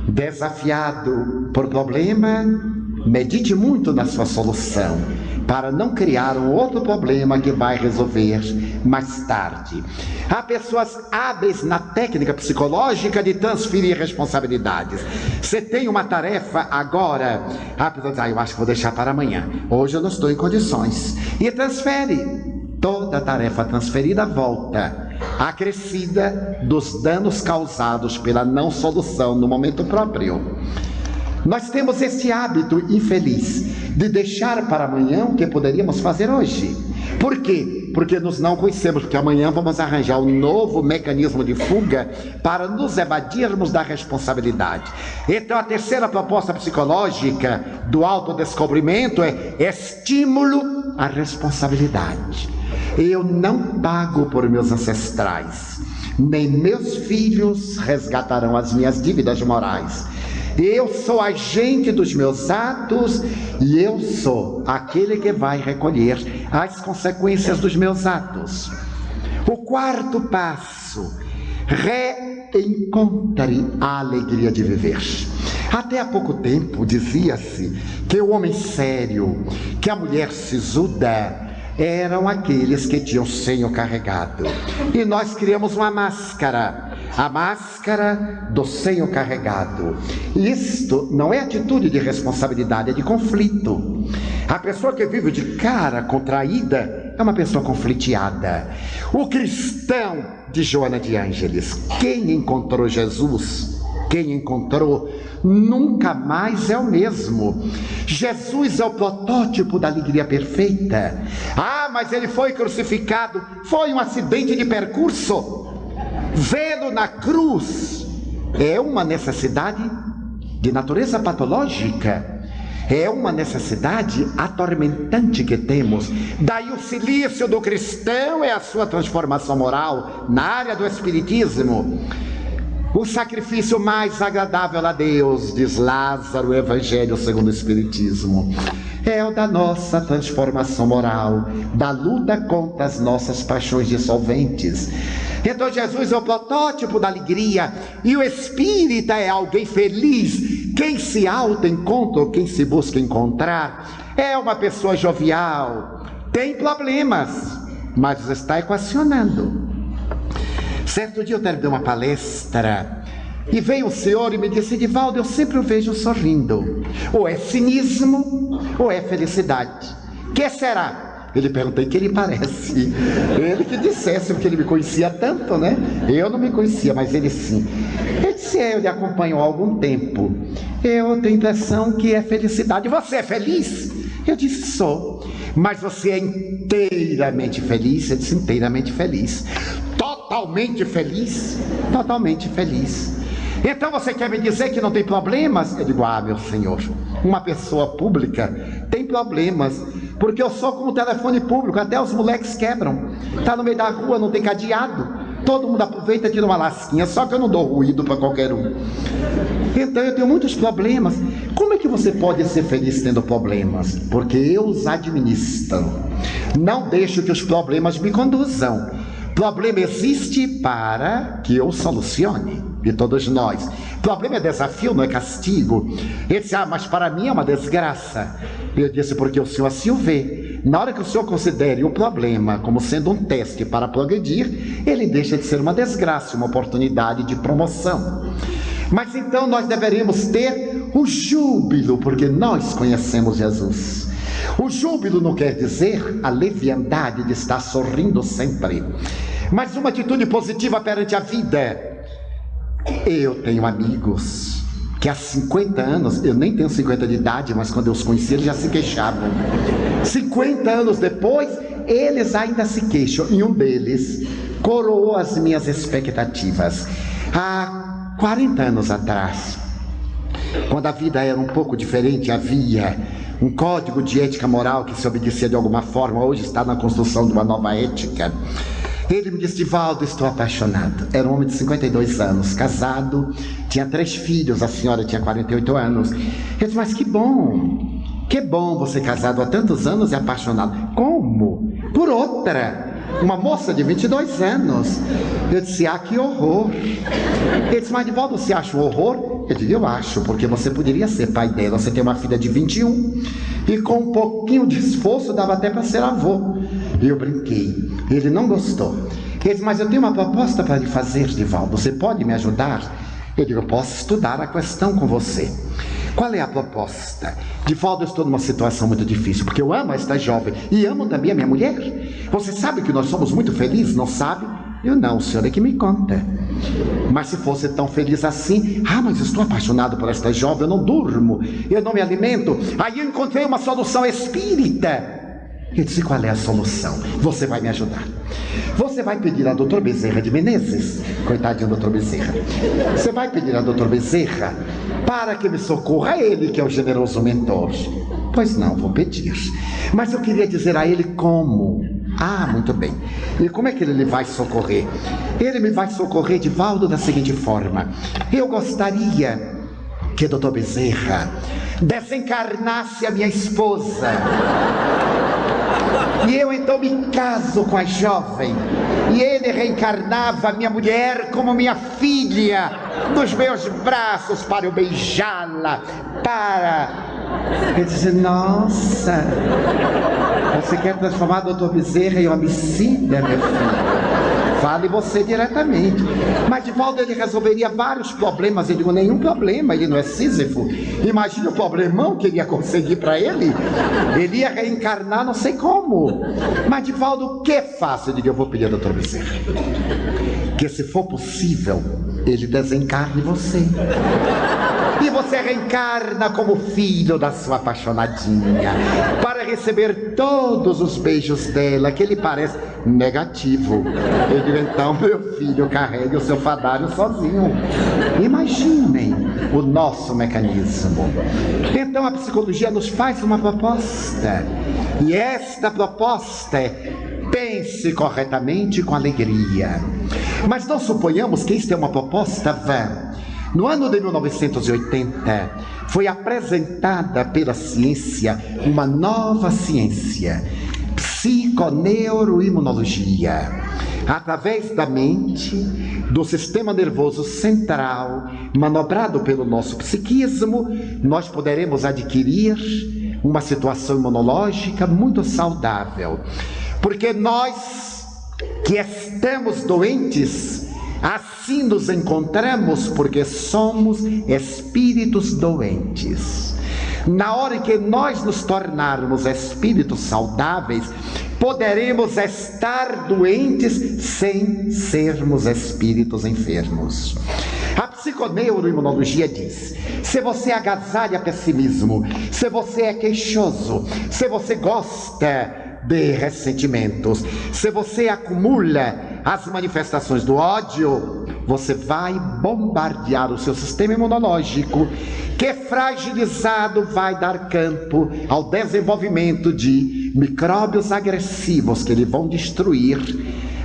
Desafiado por problema, medite muito na sua solução, para não criar um outro problema que vai resolver mais tarde. Há pessoas hábeis na técnica psicológica de transferir responsabilidades. Você tem uma tarefa agora, a pessoa diz, eu acho que vou deixar para amanhã, hoje eu não estou em condições, e transfere. Toda tarefa transferida volta, acrescida dos danos causados pela não solução no momento próprio. Nós temos esse hábito infeliz de deixar para amanhã o que poderíamos fazer hoje. Por quê? Porque nós não conhecemos, porque amanhã vamos arranjar um novo mecanismo de fuga para nos evadirmos da responsabilidade. Então a terceira proposta psicológica do autodescobrimento é estímulo à responsabilidade. Eu não pago por meus ancestrais, nem meus filhos resgatarão as minhas dívidas morais. Eu sou agente dos meus atos e eu sou aquele que vai recolher as consequências dos meus atos. O quarto passo, reencontre a alegria de viver. Até há pouco tempo dizia-se que o homem sério, que a mulher sisuda, eram aqueles que tinham senho carregado. E nós criamos uma máscara, a máscara do senho carregado. Isto não é atitude de responsabilidade, é de conflito. A pessoa que vive de cara contraída é uma pessoa confliteada. O cristão de Joana de Ângeles, quem encontrou Jesus, quem encontrou, nunca mais é o mesmo. Jesus é o protótipo da alegria perfeita. Ah, mas ele foi crucificado, foi um acidente de percurso. Vê-lo na cruz é uma necessidade de natureza patológica, é uma necessidade atormentante que temos. Daí o cilício do cristão é a sua transformação moral na área do espiritismo. O sacrifício mais agradável a Deus, diz Lázaro, o Evangelho segundo o Espiritismo, é o da nossa transformação moral, da luta contra as nossas paixões dissolventes. Então Jesus é o protótipo da alegria, e o espírita é alguém feliz. Quem se auto-encontra, ou quem se busca encontrar, é uma pessoa jovial, tem problemas, mas está equacionando. Certo dia eu terminei uma palestra e veio o senhor e me disse: Edivaldo, eu sempre o vejo sorrindo. Ou é cinismo ou é felicidade. Que será? Ele perguntei: que ele parece? Ele que dissesse, porque ele me conhecia tanto, né? Eu não me conhecia, mas ele sim. Ele disse: eu lhe acompanho há algum tempo. Eu tenho a impressão que é felicidade. Você é feliz? Eu disse: sou. Mas você é inteiramente feliz? Ele disse: inteiramente feliz. Totalmente feliz? Totalmente feliz. Então você quer me dizer que não tem problemas? Eu digo: ah, meu senhor, uma pessoa pública tem problemas, porque eu sou como telefone público, até os moleques quebram. Tá no meio da rua, não tem cadeado, todo mundo aproveita e tira uma lasquinha, só que eu não dou ruído para qualquer um. Então eu tenho muitos problemas. Como é que você pode ser feliz tendo problemas? Porque eu os administro. Não deixo que os problemas me conduzam. Problema existe para que eu solucione, e todos nós. Problema é desafio, não é castigo. Ele disse: ah, mas para mim é uma desgraça. Eu disse: porque o senhor assim o vê. Na hora que o senhor considere o problema como sendo um teste para progredir, ele deixa de ser uma desgraça, uma oportunidade de promoção. Mas então nós deveríamos ter o júbilo, porque nós conhecemos Jesus. O júbilo não quer dizer a leviandade de estar sorrindo sempre, mas uma atitude positiva perante a vida. Eu tenho amigos que há 50 anos, eu nem tenho 50 de idade, mas quando eu os conheci eles já se queixavam. 50 anos depois, eles ainda se queixam, e um deles coroou as minhas expectativas. Há 40 anos atrás, quando a vida era um pouco diferente, havia um código de ética moral que se obedecia de alguma forma. Hoje está na construção de uma nova ética. Ele me disse: Edivaldo, estou apaixonado. Era um homem de 52 anos, casado, tinha 3 filhos, a senhora tinha 48 anos. Eu disse: mas que bom você casado há tantos anos e apaixonado. Como? Por outra, uma moça de 22 anos. Eu disse: ah, que horror. Ele disse: mas Edivaldo, você acha um horror? Eu disse: eu acho, porque você poderia ser pai dela. Você tem uma filha de 21 e com um pouquinho de esforço dava até para ser avô. E eu brinquei. Ele não gostou. Ele disse: mas eu tenho uma proposta para lhe fazer, Edivaldo, você pode me ajudar? Eu digo: eu posso estudar a questão com você. Qual é a proposta? Edivaldo, eu estou numa situação muito difícil, porque eu amo esta jovem e amo também a minha mulher. Você sabe que nós somos muito felizes, não sabe? Eu: não, o senhor é que me conta. Mas se fosse tão feliz assim, mas estou apaixonado por esta jovem, eu não durmo, eu não me alimento. Aí eu encontrei uma solução espírita. Eu disse: qual é a solução? Você vai me ajudar. Você vai pedir a Dr. Bezerra de Menezes, coitadinho do Dr. Bezerra, você vai pedir a Dr. Bezerra para que me socorra, ele que é o generoso mentor. Pois não, vou pedir. Mas eu queria dizer a ele como. Ah, muito bem. E como é que ele lhe vai socorrer? Ele me vai socorrer, Edivaldo, da seguinte forma: eu gostaria que o Dr. Bezerra desencarnasse a minha esposa, e eu então me caso com a jovem, e ele reencarnava a minha mulher como minha filha nos meus braços para eu beijá-la, Eu disse: nossa, você quer transformar o Dr. Bezerra em homicida, meu filho? Fale você diretamente. Mas Edivaldo, ele resolveria vários problemas. Eu digo: nenhum problema, ele não é Sísifo. Imagina o problemão que ele ia conseguir para ele. Ele ia reencarnar não sei como. Mas Edivaldo, o que faço? Eu digo: eu vou pedir ao Dr. Bezerra que, se for possível, ele desencarne você, e você reencarna como filho da sua apaixonadinha, para receber todos os beijos dela, que lhe parece negativo. Eu digo, então, meu filho, carregue o seu fadário sozinho. Imaginem o nosso mecanismo. Então a psicologia nos faz uma proposta, e esta proposta é: pense corretamente com alegria. Mas não suponhamos que isto é uma proposta vã. No ano de 1980, foi apresentada pela ciência uma nova ciência, psiconeuroimunologia. Através da mente, do sistema nervoso central, manobrado pelo nosso psiquismo, nós poderemos adquirir uma situação imunológica muito saudável. Porque nós que estamos doentes, assim nos encontramos porque somos espíritos doentes. Na hora em que nós nos tornarmos espíritos saudáveis, poderemos estar doentes sem sermos espíritos enfermos. A psiconeuroimunologia diz: se você agasalha pessimismo, se você é queixoso, se você gosta de ressentimentos, se você acumula as manifestações do ódio, você vai bombardear o seu sistema imunológico, que fragilizado vai dar campo ao desenvolvimento de micróbios agressivos que lhe vão destruir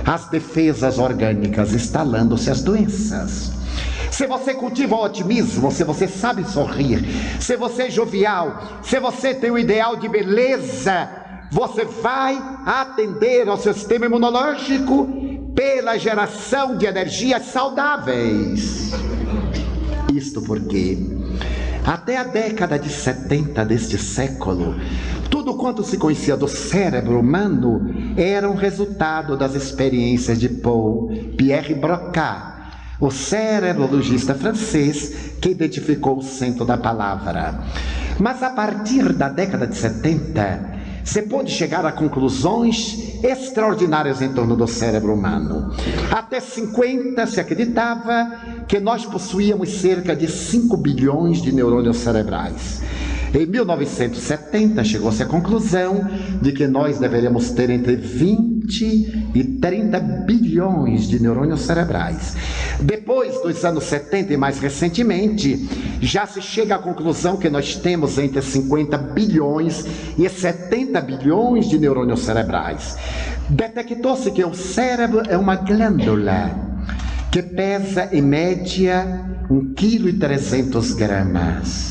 as defesas orgânicas, instalando-se as doenças. Se você cultiva o otimismo, se você sabe sorrir, se você é jovial, se você tem o ideal de beleza, você vai atender ao seu sistema imunológico pela geração de energias saudáveis. Isto porque até a década de 70 deste século, tudo quanto se conhecia do cérebro humano era um resultado das experiências de Pierre Broca, o cerebrologista francês que identificou o centro da palavra. Mas a partir da década de 70, você pode chegar a conclusões extraordinárias em torno do cérebro humano. Até 50 se acreditava que nós possuíamos cerca de 5 bilhões de neurônios cerebrais. Em 1970 chegou-se à conclusão de que nós deveríamos ter entre 20 e 30 bilhões de neurônios cerebrais. Depois dos anos 70 e mais recentemente, já se chega à conclusão que nós temos entre 50 bilhões e 70 bilhões de neurônios cerebrais. Detectou-se que o cérebro é uma glândula que pesa em média 1,3 kg,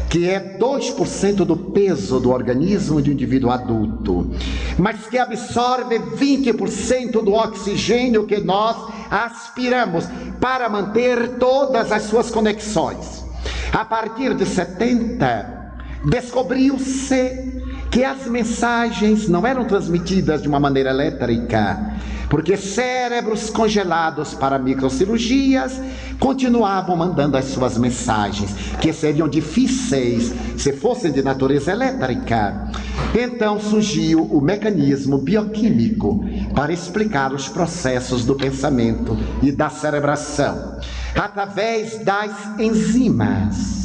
que é 2% do peso do organismo de um indivíduo adulto, mas que absorve 20% do oxigênio que nós aspiramos para manter todas as suas conexões. A partir de 70, descobriu-se que as mensagens não eram transmitidas de uma maneira elétrica, porque cérebros congelados para microcirurgias continuavam mandando as suas mensagens, que seriam difíceis se fossem de natureza elétrica. Então surgiu o mecanismo bioquímico para explicar os processos do pensamento e da cerebração, através das enzimas.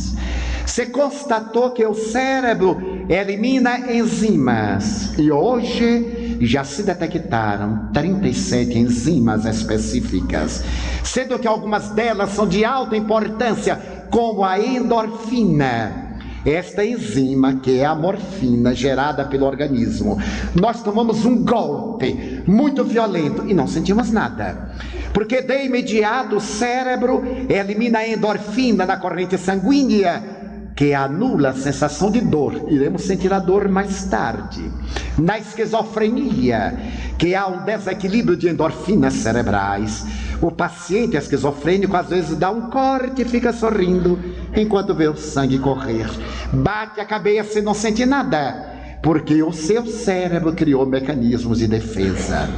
Se constatou que o cérebro elimina enzimas, e hoje já se detectaram 37 enzimas específicas, sendo que algumas delas são de alta importância, como a endorfina. Esta enzima, que é a morfina gerada pelo organismo, nós tomamos um golpe muito violento e não sentimos nada, porque de imediato o cérebro elimina a endorfina na corrente sanguínea, que anula a sensação de dor. Iremos sentir a dor mais tarde. Na esquizofrenia, que há um desequilíbrio de endorfinas cerebrais, o paciente esquizofrênico às vezes dá um corte e fica sorrindo enquanto vê o sangue correr. Bate a cabeça e não sente nada, porque o seu cérebro criou mecanismos de defesa.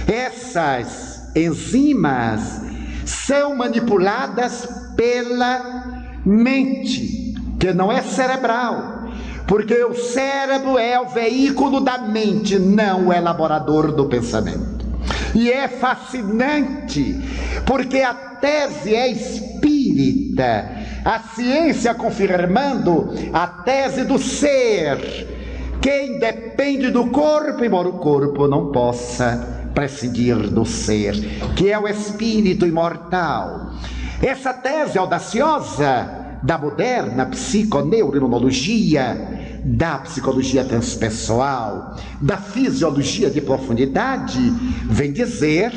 Essas enzimas são manipuladas pela mente, que não é cerebral, porque o cérebro é o veículo da mente, não o elaborador do pensamento. E é fascinante, porque a tese é espírita A ciência confirmando a tese do ser, que independe do corpo, embora o corpo não possa prescindir do ser, que é o espírito imortal. Essa tese audaciosa da moderna psiconeuroimunologia, da psicologia transpessoal, da fisiologia de profundidade, vem dizer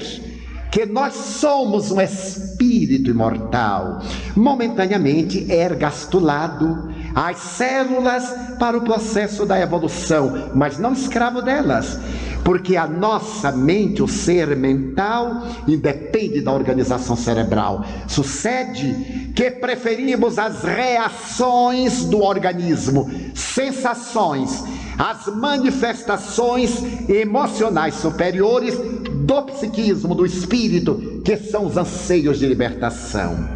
que nós somos um espírito imortal, momentaneamente ergastulado às células para o processo da evolução, mas não escravo delas, porque a nossa mente, o ser mental, independe da organização cerebral. Sucede que preferimos as reações do organismo, sensações, as manifestações emocionais superiores do psiquismo, do espírito, que são os anseios de libertação.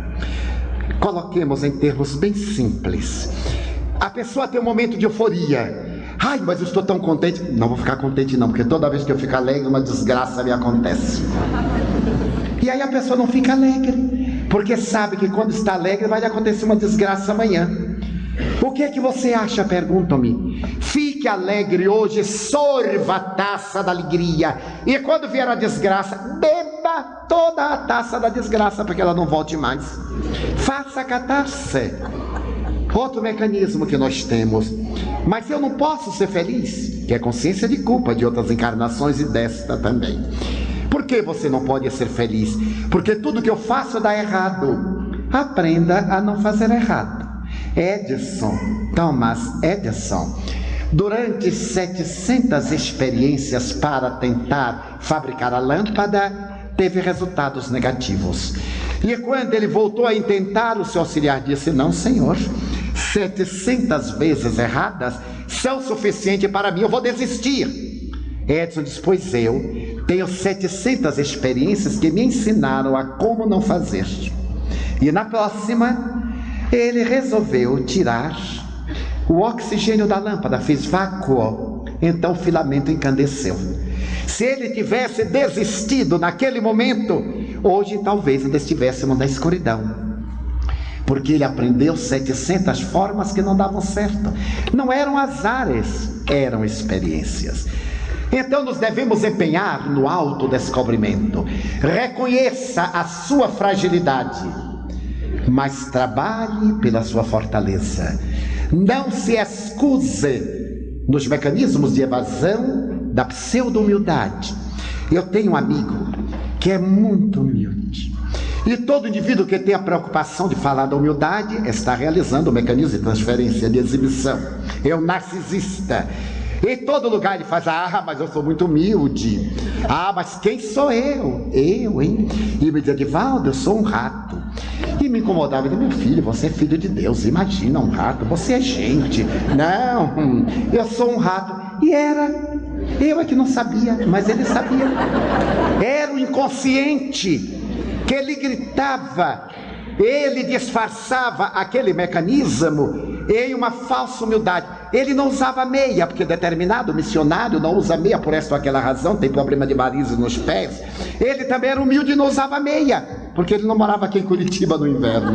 Coloquemos em termos bem simples. A pessoa tem um momento de euforia. Ai, mas eu estou tão contente. Não vou ficar contente não, porque toda vez que eu fico alegre, uma desgraça me acontece. E aí a pessoa não fica alegre, porque sabe que quando está alegre vai acontecer uma desgraça amanhã. O que é que você acha? Perguntam-me. Fique alegre hoje, sorva a taça da alegria, e quando vier a desgraça, beba toda a taça da desgraça, para que ela não volte mais. Faça a catarse. Outro mecanismo que nós temos. Mas eu não posso ser feliz, que é consciência de culpa de outras encarnações e desta também. Por que você não pode ser feliz? Porque tudo que eu faço dá errado. Aprenda a não fazer errado. Thomas Edison, durante 700 experiências para tentar fabricar a lâmpada, teve resultados negativos. E quando ele voltou a intentar, o seu auxiliar disse: não, senhor, 700 vezes erradas são suficientes para mim, eu vou desistir. Edison disse: pois eu tenho 700 experiências que me ensinaram a como não fazer. E na próxima, ele resolveu tirar o oxigênio da lâmpada, fez vácuo, então o filamento incandesceu. Se ele tivesse desistido naquele momento, hoje talvez ainda estivéssemos na escuridão, porque ele aprendeu 700 formas que não davam certo. Não eram azares, eram experiências. Então nos devemos empenhar no autodescobrimento. Reconheça a sua fragilidade, mas trabalhe pela sua fortaleza. Não se excuse nos mecanismos de evasão da pseudo-humildade. Eu tenho um amigo que é muito humilde, e todo indivíduo que tem a preocupação de falar da humildade está realizando o mecanismo de transferência, de exibição. É um narcisista. Em todo lugar ele faz: ah, mas eu sou muito humilde. Ah, mas quem sou eu? Eu, hein? E me dizia: Divaldo, eu sou um rato. E me incomodava. Ele: meu filho, você é filho de Deus, imagina um rato, você é gente. Não, eu sou um rato. E era. Eu é que não sabia, mas ele sabia. Era o inconsciente que ele gritava. Ele disfarçava aquele mecanismo em uma falsa humildade. Ele não usava meia, porque determinado missionário não usa meia por esta ou aquela razão, tem problema de varizes nos pés. Ele também era humilde e não usava meia, porque ele não morava aqui em Curitiba no inverno.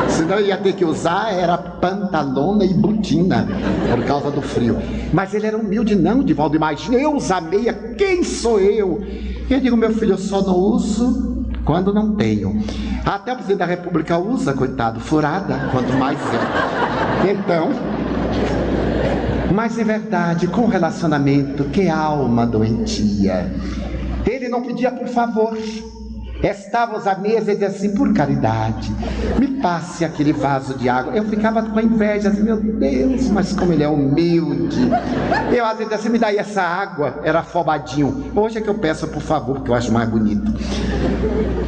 Senão ele ia ter que usar, era pantalona e botina, por causa do frio. Mas ele era humilde. Não, Divaldo, imagina eu usar meia, quem sou eu? Eu digo: meu filho, eu só não uso quando não tenho. Até o presidente da República usa, coitado, furada, quanto mais eu. Então, mas é verdade, com relacionamento, que alma doentia. Ele não pedia por favor. Estávamos à mesa e dizia assim: por caridade, me passe aquele vaso de água. Eu ficava com inveja, assim: meu Deus, mas como ele é humilde. Eu às vezes dizia assim: me dá aí essa água. Era afobadinho. Hoje é que eu peço por favor, porque eu acho mais bonito.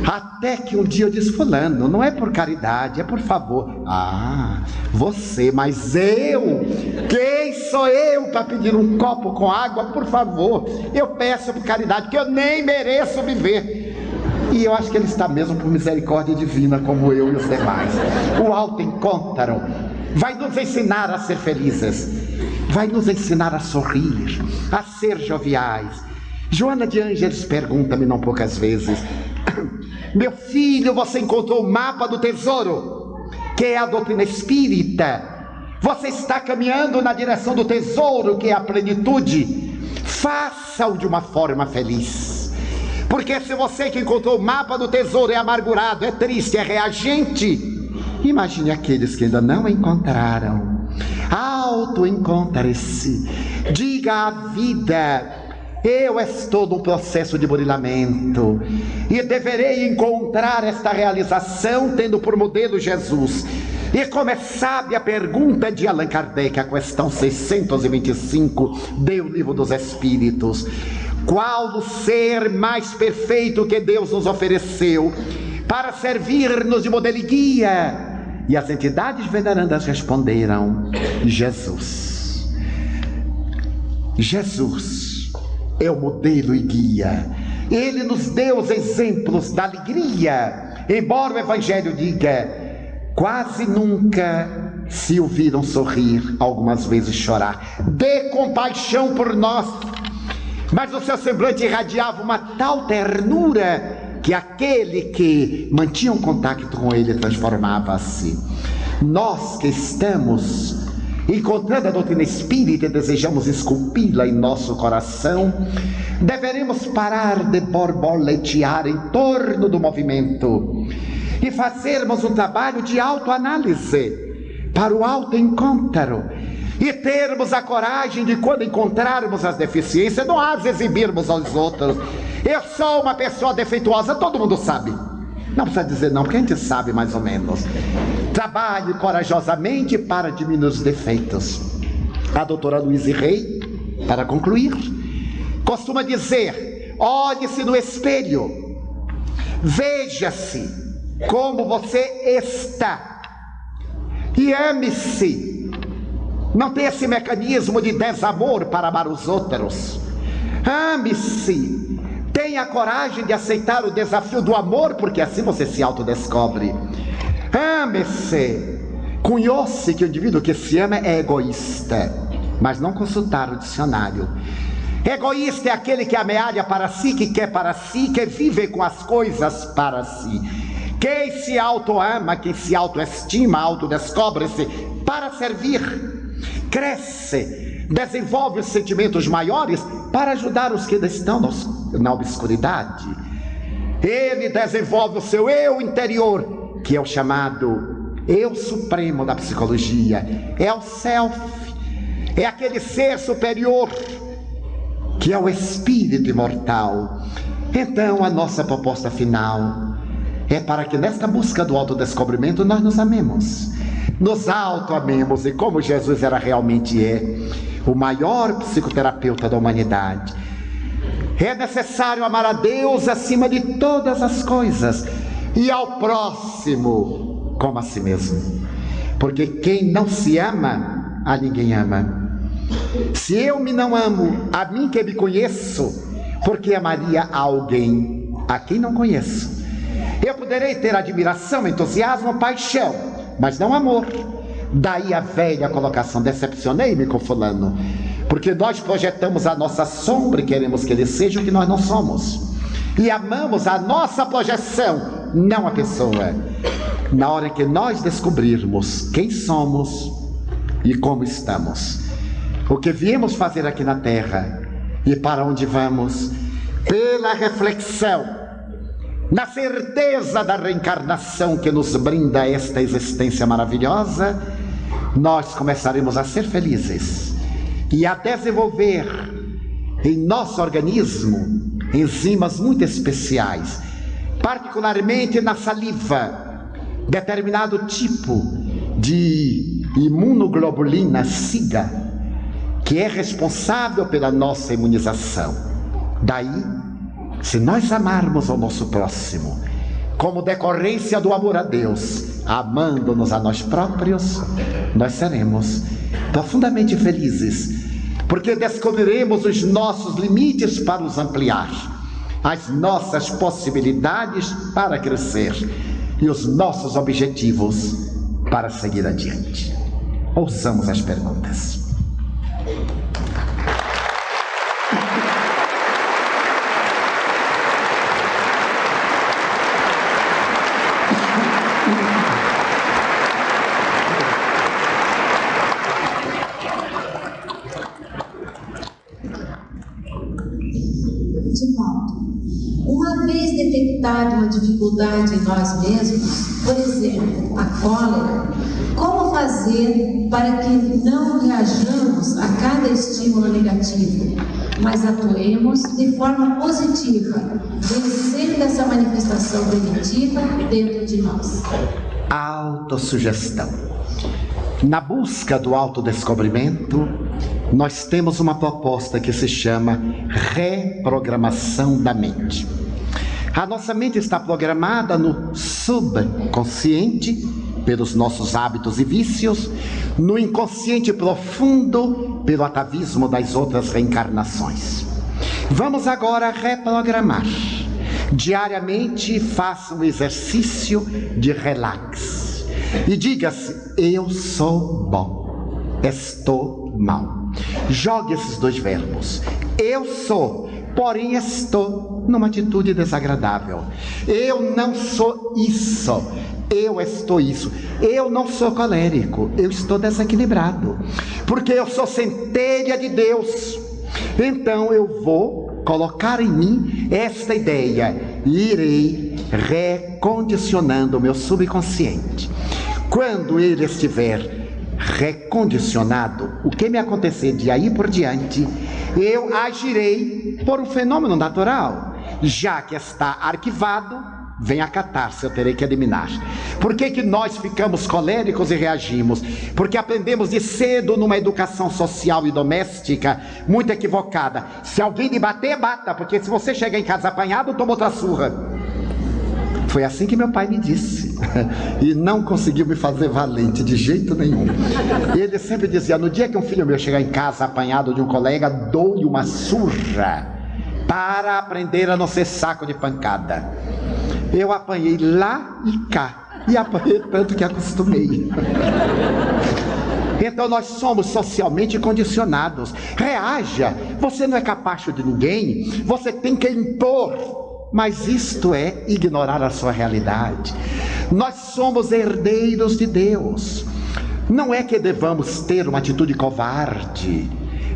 Até que um dia eu disse: fulano, não é por caridade, é por favor. Ah, você, mas eu? Quem sou eu para pedir um copo com água? Por favor, eu peço por caridade, porque eu nem mereço viver. E eu acho que ele está mesmo por misericórdia divina, como eu e os demais. O autoencontro vai nos ensinar a ser felizes, vai nos ensinar a sorrir, a ser joviais. Joana de Ângeles pergunta-me não poucas vezes: meu filho, você encontrou o mapa do tesouro? que é a doutrina espírita, você está caminhando na direção do tesouro, que é a plenitude. Faça-o de uma forma feliz. Porque se você que encontrou o mapa do tesouro é amargurado, é triste, é reagente, imagine aqueles que ainda não encontraram. Auto-encontre-se. Diga à vida: eu estou num processo de burilamento e deverei encontrar esta realização tendo por modelo Jesus. E como é sábia a pergunta de Allan Kardec, a questão 625 do Livro dos Espíritos: qual o ser mais perfeito que Deus nos ofereceu para servir-nos de modelo e guia? E as entidades venerandas responderam: Jesus. Jesus é o modelo e guia. Ele nos deu os exemplos da alegria, embora o Evangelho diga: quase nunca se o viram sorrir, algumas vezes chorar. Dê compaixão por nós. Mas o seu semblante irradiava uma tal ternura que aquele que mantinha um contato com ele transformava-se. Nós que estamos encontrando a doutrina espírita e desejamos esculpi-la em nosso coração, deveremos parar de borboletear em torno do movimento e fazermos um trabalho de autoanálise para o autoencontro e termos a coragem de, quando encontrarmos as deficiências, não as exibirmos aos outros. Eu sou uma pessoa defeituosa, todo mundo sabe. Não precisa dizer não, porque a gente sabe mais ou menos. Trabalhe corajosamente para diminuir os defeitos. A doutora Louise Rey, para concluir, costuma dizer: olhe-se no espelho, veja-se como você está e ame-se. Não tem esse mecanismo de desamor para amar os outros. Ame-se. Tenha a coragem de aceitar o desafio do amor, porque assim você se autodescobre. Ame-se. Conheça que o indivíduo que se ama é egoísta, mas não consultar o dicionário. Egoísta é aquele que amealha para si, que quer para si, que vive com as coisas para si. Quem se auto-ama, quem se autoestima, autodescobre-se para servir. Cresce, desenvolve os sentimentos maiores para ajudar os que ainda estão na obscuridade. Ele desenvolve o seu eu interior, que é o chamado eu supremo da psicologia. É o self, é aquele ser superior, que é o espírito imortal. Então a nossa proposta final é para que nesta busca do autodescobrimento nós nos amemos, nos auto-amemos, e como Jesus era realmente o maior psicoterapeuta da humanidade. É necessário amar a Deus acima de todas as coisas e ao próximo como a si mesmo, porque quem não se ama, a ninguém ama. Se eu me não amo, a mim que me conheço, porque amaria a alguém a quem não conheço? Eu poderei ter admiração, entusiasmo, paixão, mas não amor. Daí a velha colocação: decepcionei-me com fulano, porque nós projetamos a nossa sombra e queremos que ele seja o que nós não somos, e amamos a nossa projeção, não a pessoa. Na hora que nós descobrirmos quem somos e como estamos, o que viemos fazer aqui na terra e para onde vamos, pela reflexão, na certeza da reencarnação que nos brinda esta existência maravilhosa, nós começaremos a ser felizes e a desenvolver em nosso organismo enzimas muito especiais, particularmente na saliva, determinado tipo de imunoglobulina SIGA, que é responsável pela nossa imunização. Daí, se nós amarmos ao nosso próximo, como decorrência do amor a Deus, amando-nos a nós próprios, nós seremos profundamente felizes, porque descobriremos os nossos limites para os ampliar, as nossas possibilidades para crescer e os nossos objetivos para seguir adiante. Ouçamos as perguntas. Divaldo, uma vez detectada uma dificuldade em nós mesmos, por exemplo, a cólera, como fazer para que não reajamos a cada estímulo negativo, mas atuemos de forma positiva, vencendo essa manifestação primitiva dentro de nós? Autossugestão. Na busca do autodescobrimento, nós temos uma proposta que se chama reprogramação da mente. A nossa mente está programada no subconsciente, pelos nossos hábitos e vícios, no inconsciente profundo, pelo atavismo das outras reencarnações. Vamos agora reprogramar. Diariamente faça um exercício de relax e diga-se: eu sou bom, estou mal. Jogue esses dois verbos. Eu sou, porém estou numa atitude desagradável. Eu não sou isso, eu estou isso. Eu não sou colérico, eu estou desequilibrado, porque eu sou centelha de Deus. Então eu vou colocar em mim esta ideia e irei recondicionando o meu subconsciente. Quando ele estiver recondicionado, o que me acontecer de aí por diante, eu agirei por um fenômeno natural. Já que está arquivado, vem a catarse, eu terei que eliminar. Por que nós ficamos coléricos e reagimos? Porque aprendemos de cedo numa educação social e doméstica muito equivocada. Se alguém lhe bater, bata, porque se você chegar em casa apanhado, toma outra surra. Foi assim que meu pai me disse. E não conseguiu me fazer valente de jeito nenhum. Ele sempre dizia: no dia que um filho meu chegar em casa apanhado de um colega, dou-lhe uma surra para aprender a não ser saco de pancada. Eu apanhei lá e cá, e apanhei tanto que acostumei. Então nós somos socialmente condicionados. Reaja, você não é capacho de ninguém, você tem que impor. Mas isto é ignorar a sua realidade. Nós somos herdeiros de Deus. Não é que devamos ter uma atitude covarde,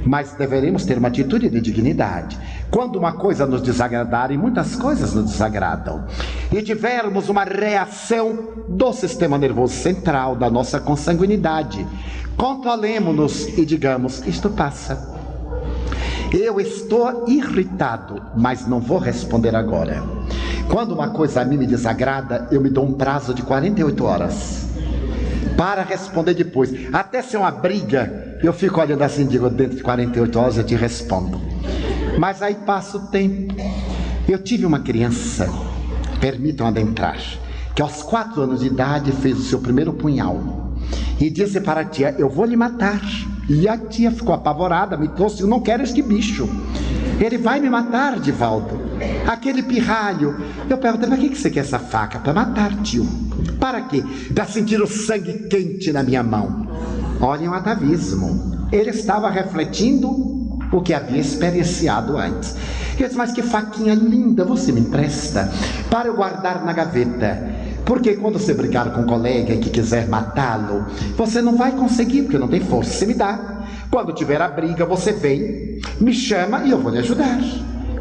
mas deveremos ter uma atitude de dignidade. Quando uma coisa nos desagradar, e muitas coisas nos desagradam, e tivermos uma reação do sistema nervoso central, da nossa consanguinidade, controlemo-nos e digamos: isto passa. Eu estou irritado, mas não vou responder agora. Quando uma coisa a mim me desagrada, eu me dou um prazo de 48 horas para responder depois. Até ser uma briga, eu fico olhando assim e digo: dentro de 48 horas eu te respondo. Mas aí passa o tempo. Eu tive uma criança, permitam adentrar, que aos 4 anos de idade fez o seu primeiro punhal e disse para a tia: eu vou lhe matar. E a tia ficou apavorada, me trouxe: eu não quero este bicho, ele vai me matar, Divaldo, aquele pirralho. Eu perguntei: para que você quer essa faca? Para matar, tio. Para quê? Para sentir o sangue quente na minha mão. Olhem o atavismo. Ele estava refletindo o que havia experienciado antes. Eu disse: mas que faquinha linda, você me empresta para eu guardar na gaveta. Porque quando você brigar com um colega que quiser matá-lo, você não vai conseguir, porque não tem força, você me dá. Quando tiver a briga, você vem, me chama e eu vou lhe ajudar.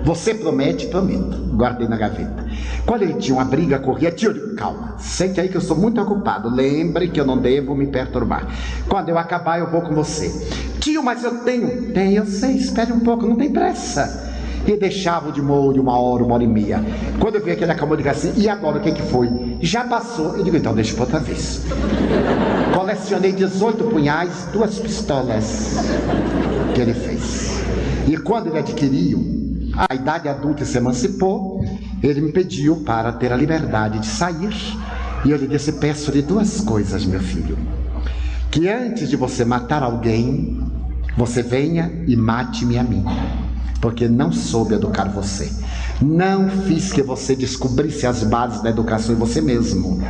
Você promete? Prometo. Guardei na gaveta. Quando ele tinha uma briga, corria: tio, eu digo: calma, sente aí que eu sou muito ocupado, lembre que eu não devo me perturbar. Quando eu acabar, eu vou com você. Tio, mas eu tenho. Tem, eu sei, espere um pouco, não tem pressa. E deixava de molho 1 hora, 1 hora e meia. Quando eu vi que ele acabou de dizer assim: e agora o que foi? Já passou. Eu digo: então deixa para outra vez. Colecionei 18 punhais, 2 pistolas que ele fez. E quando ele adquiriu a idade adulta e se emancipou, ele me pediu para ter a liberdade de sair. E eu lhe disse: peço-lhe 2 coisas, meu filho. Que antes de você matar alguém, você venha e mate-me a mim. Porque não soube educar você. Não fiz que você descobrisse as bases da educação em você mesmo.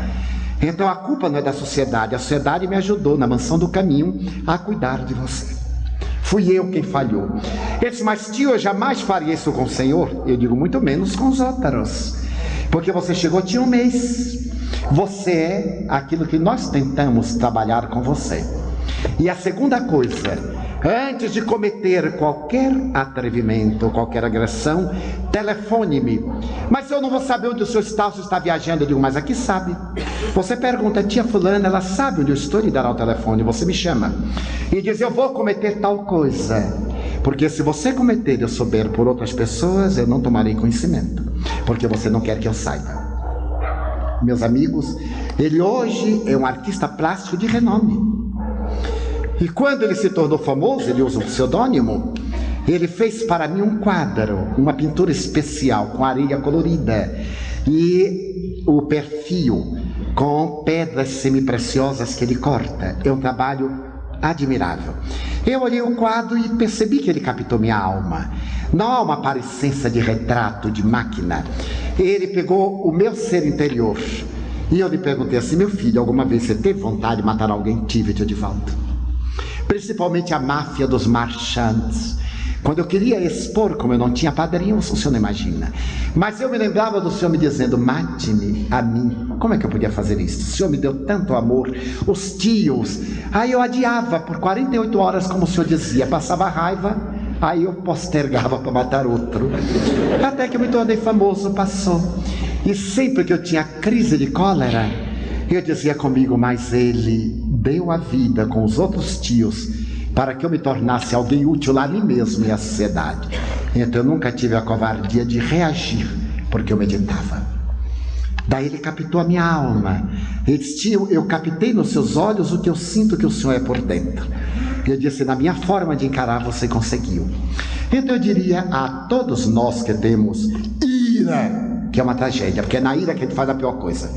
Então a culpa não é da sociedade. A sociedade me ajudou na mansão do caminho a cuidar de você. Fui eu quem falhou. Ele disse: mas tio, eu jamais faria isso com o senhor. Eu digo: muito menos com os outros. Porque você chegou, tinha 1 mês. Você é aquilo que nós tentamos trabalhar com você. E a segunda coisa: Antes de cometer qualquer atrevimento, qualquer agressão, telefone-me. Mas eu não vou saber onde o senhor está, se está viajando. Eu digo, mas aqui sabe. Você pergunta, tia fulana, ela sabe onde eu estou, e dará o telefone, você me chama. E diz, eu vou cometer tal coisa. Porque se você cometer e eu souber por outras pessoas, eu não tomarei conhecimento. Porque você não quer que eu saiba. Meus amigos, ele hoje é um artista plástico de renome. E quando ele se tornou famoso, ele usa um pseudônimo, ele fez para mim um quadro, uma pintura especial com areia colorida e o perfil com pedras semipreciosas que ele corta. É um trabalho admirável. Eu olhei o quadro e percebi que ele captou minha alma. Não há uma parecência de retrato, de máquina. Ele pegou o meu ser interior. E eu lhe perguntei assim, meu filho, alguma vez você teve vontade de matar alguém? Tive, Edivaldo. Principalmente a máfia dos marchantes. Quando eu queria expor, como eu não tinha padrinhos, o senhor não imagina. Mas eu me lembrava do senhor me dizendo, mate-me a mim. Como é que eu podia fazer isso? O senhor me deu tanto amor, os tios. Aí eu adiava por 48 horas, como o senhor dizia, passava raiva, aí eu postergava para matar outro. Até que eu me tornei famoso, passou. E sempre que eu tinha crise de cólera, eu dizia comigo, mas ele deu a vida com os outros tios para que eu me tornasse alguém útil a mim mesmo e à sociedade. Então eu nunca tive a covardia de reagir, porque eu meditava. Daí ele captou a minha alma. Ele disse, tio, eu captei nos seus olhos o que eu sinto que o senhor é por dentro. E eu disse, na minha forma de encarar você conseguiu. Então eu diria a todos nós que temos ira, que é uma tragédia, porque é na ira que a gente faz a pior coisa.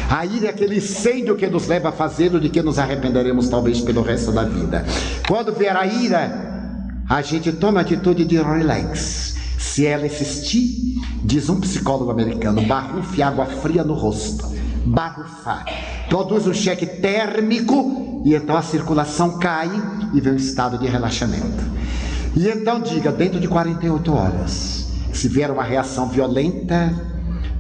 A ira é aquele incêndio que nos leva a fazer o de que nos arrependeremos talvez pelo resto da vida. Quando vier a ira, a gente toma a atitude de relax. Se ela insistir, diz um psicólogo americano, barrufe água fria no rosto. Barrufar. Produz um cheque térmico e então a circulação cai e vem um estado de relaxamento. E então diga, dentro de 48 horas, se vier uma reação violenta,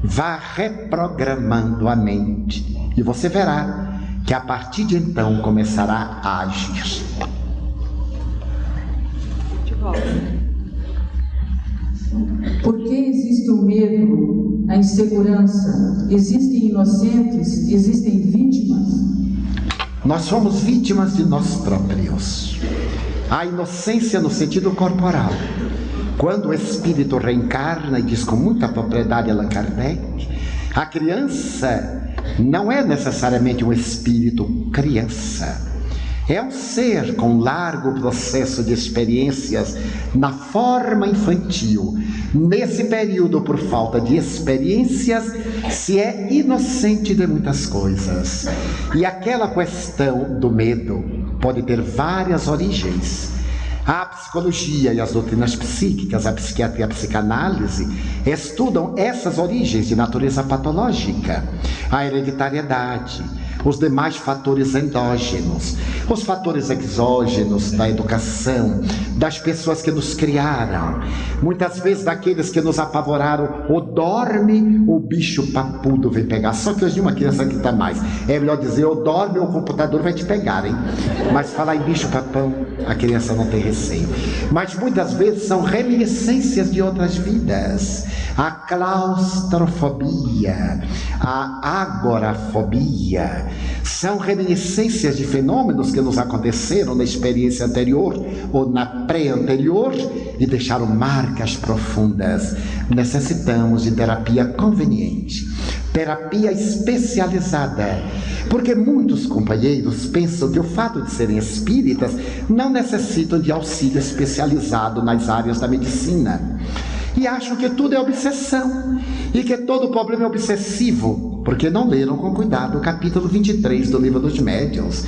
vá reprogramando a mente e você verá que a partir de então começará a agir. De volta. Por que existe o medo, a insegurança? Existem inocentes, existem vítimas? Nós somos vítimas de nós próprios. A inocência no sentido corporal. Quando o espírito reencarna, e diz com muita propriedade Allan Kardec, a criança não é necessariamente um espírito criança. É um ser com largo processo de experiências na forma infantil. Nesse período, por falta de experiências, se é inocente de muitas coisas. E aquela questão do medo pode ter várias origens. A psicologia e as doutrinas psíquicas, a psiquiatria e a psicanálise estudam essas origens de natureza patológica, a hereditariedade, os demais fatores endógenos, os fatores exógenos da educação, das pessoas que nos criaram, muitas vezes daqueles que nos apavoraram, ou dorme, o bicho papudo vem pegar. Só que hoje uma criança grita mais. É melhor dizer, ou dorme ou o computador vai te pegar, hein? Mas falar em bicho papão, a criança não tem receio. Mas muitas vezes são reminiscências de outras vidas. A claustrofobia, a agorafobia, são reminiscências de fenômenos que nos aconteceram na experiência anterior ou na pré-anterior e deixaram marcas profundas. Necessitamos de terapia conveniente, terapia especializada, porque muitos companheiros pensam que o fato de serem espíritas não necessitam de auxílio especializado nas áreas da medicina. E acham que tudo é obsessão e que todo problema é obsessivo, porque não leram com cuidado o capítulo 23 do Livro dos Médiuns.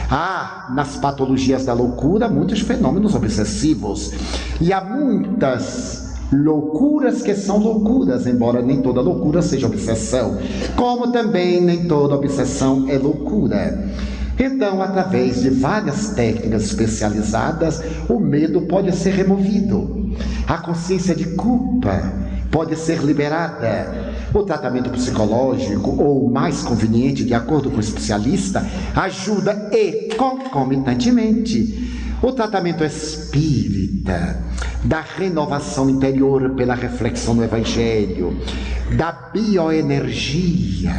Há nas patologias da loucura muitos fenômenos obsessivos e há muitas loucuras que são loucuras, embora nem toda loucura seja obsessão, como também nem toda obsessão é loucura. Então, através de várias técnicas especializadas, o medo pode ser removido. A consciência de culpa pode ser liberada. O tratamento psicológico, ou mais conveniente, de acordo com o especialista, ajuda e, concomitantemente, O tratamento espírita, da renovação interior pela reflexão no Evangelho, da bioenergia,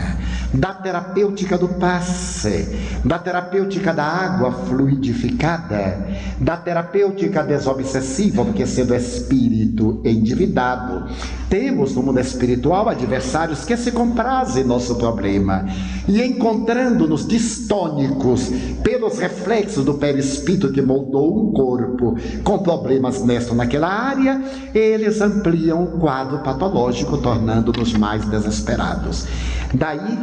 da terapêutica do passe, da terapêutica da água fluidificada, da terapêutica desobsessiva, porque sendo espírito endividado, temos no mundo espiritual adversários que se comprazem nosso problema e encontrando-nos distônicos pelos reflexos do perispírito que moldou um corpo com problemas nesta ou naquela área, eles ampliam o quadro patológico, tornando-nos mais desesperados. Daí,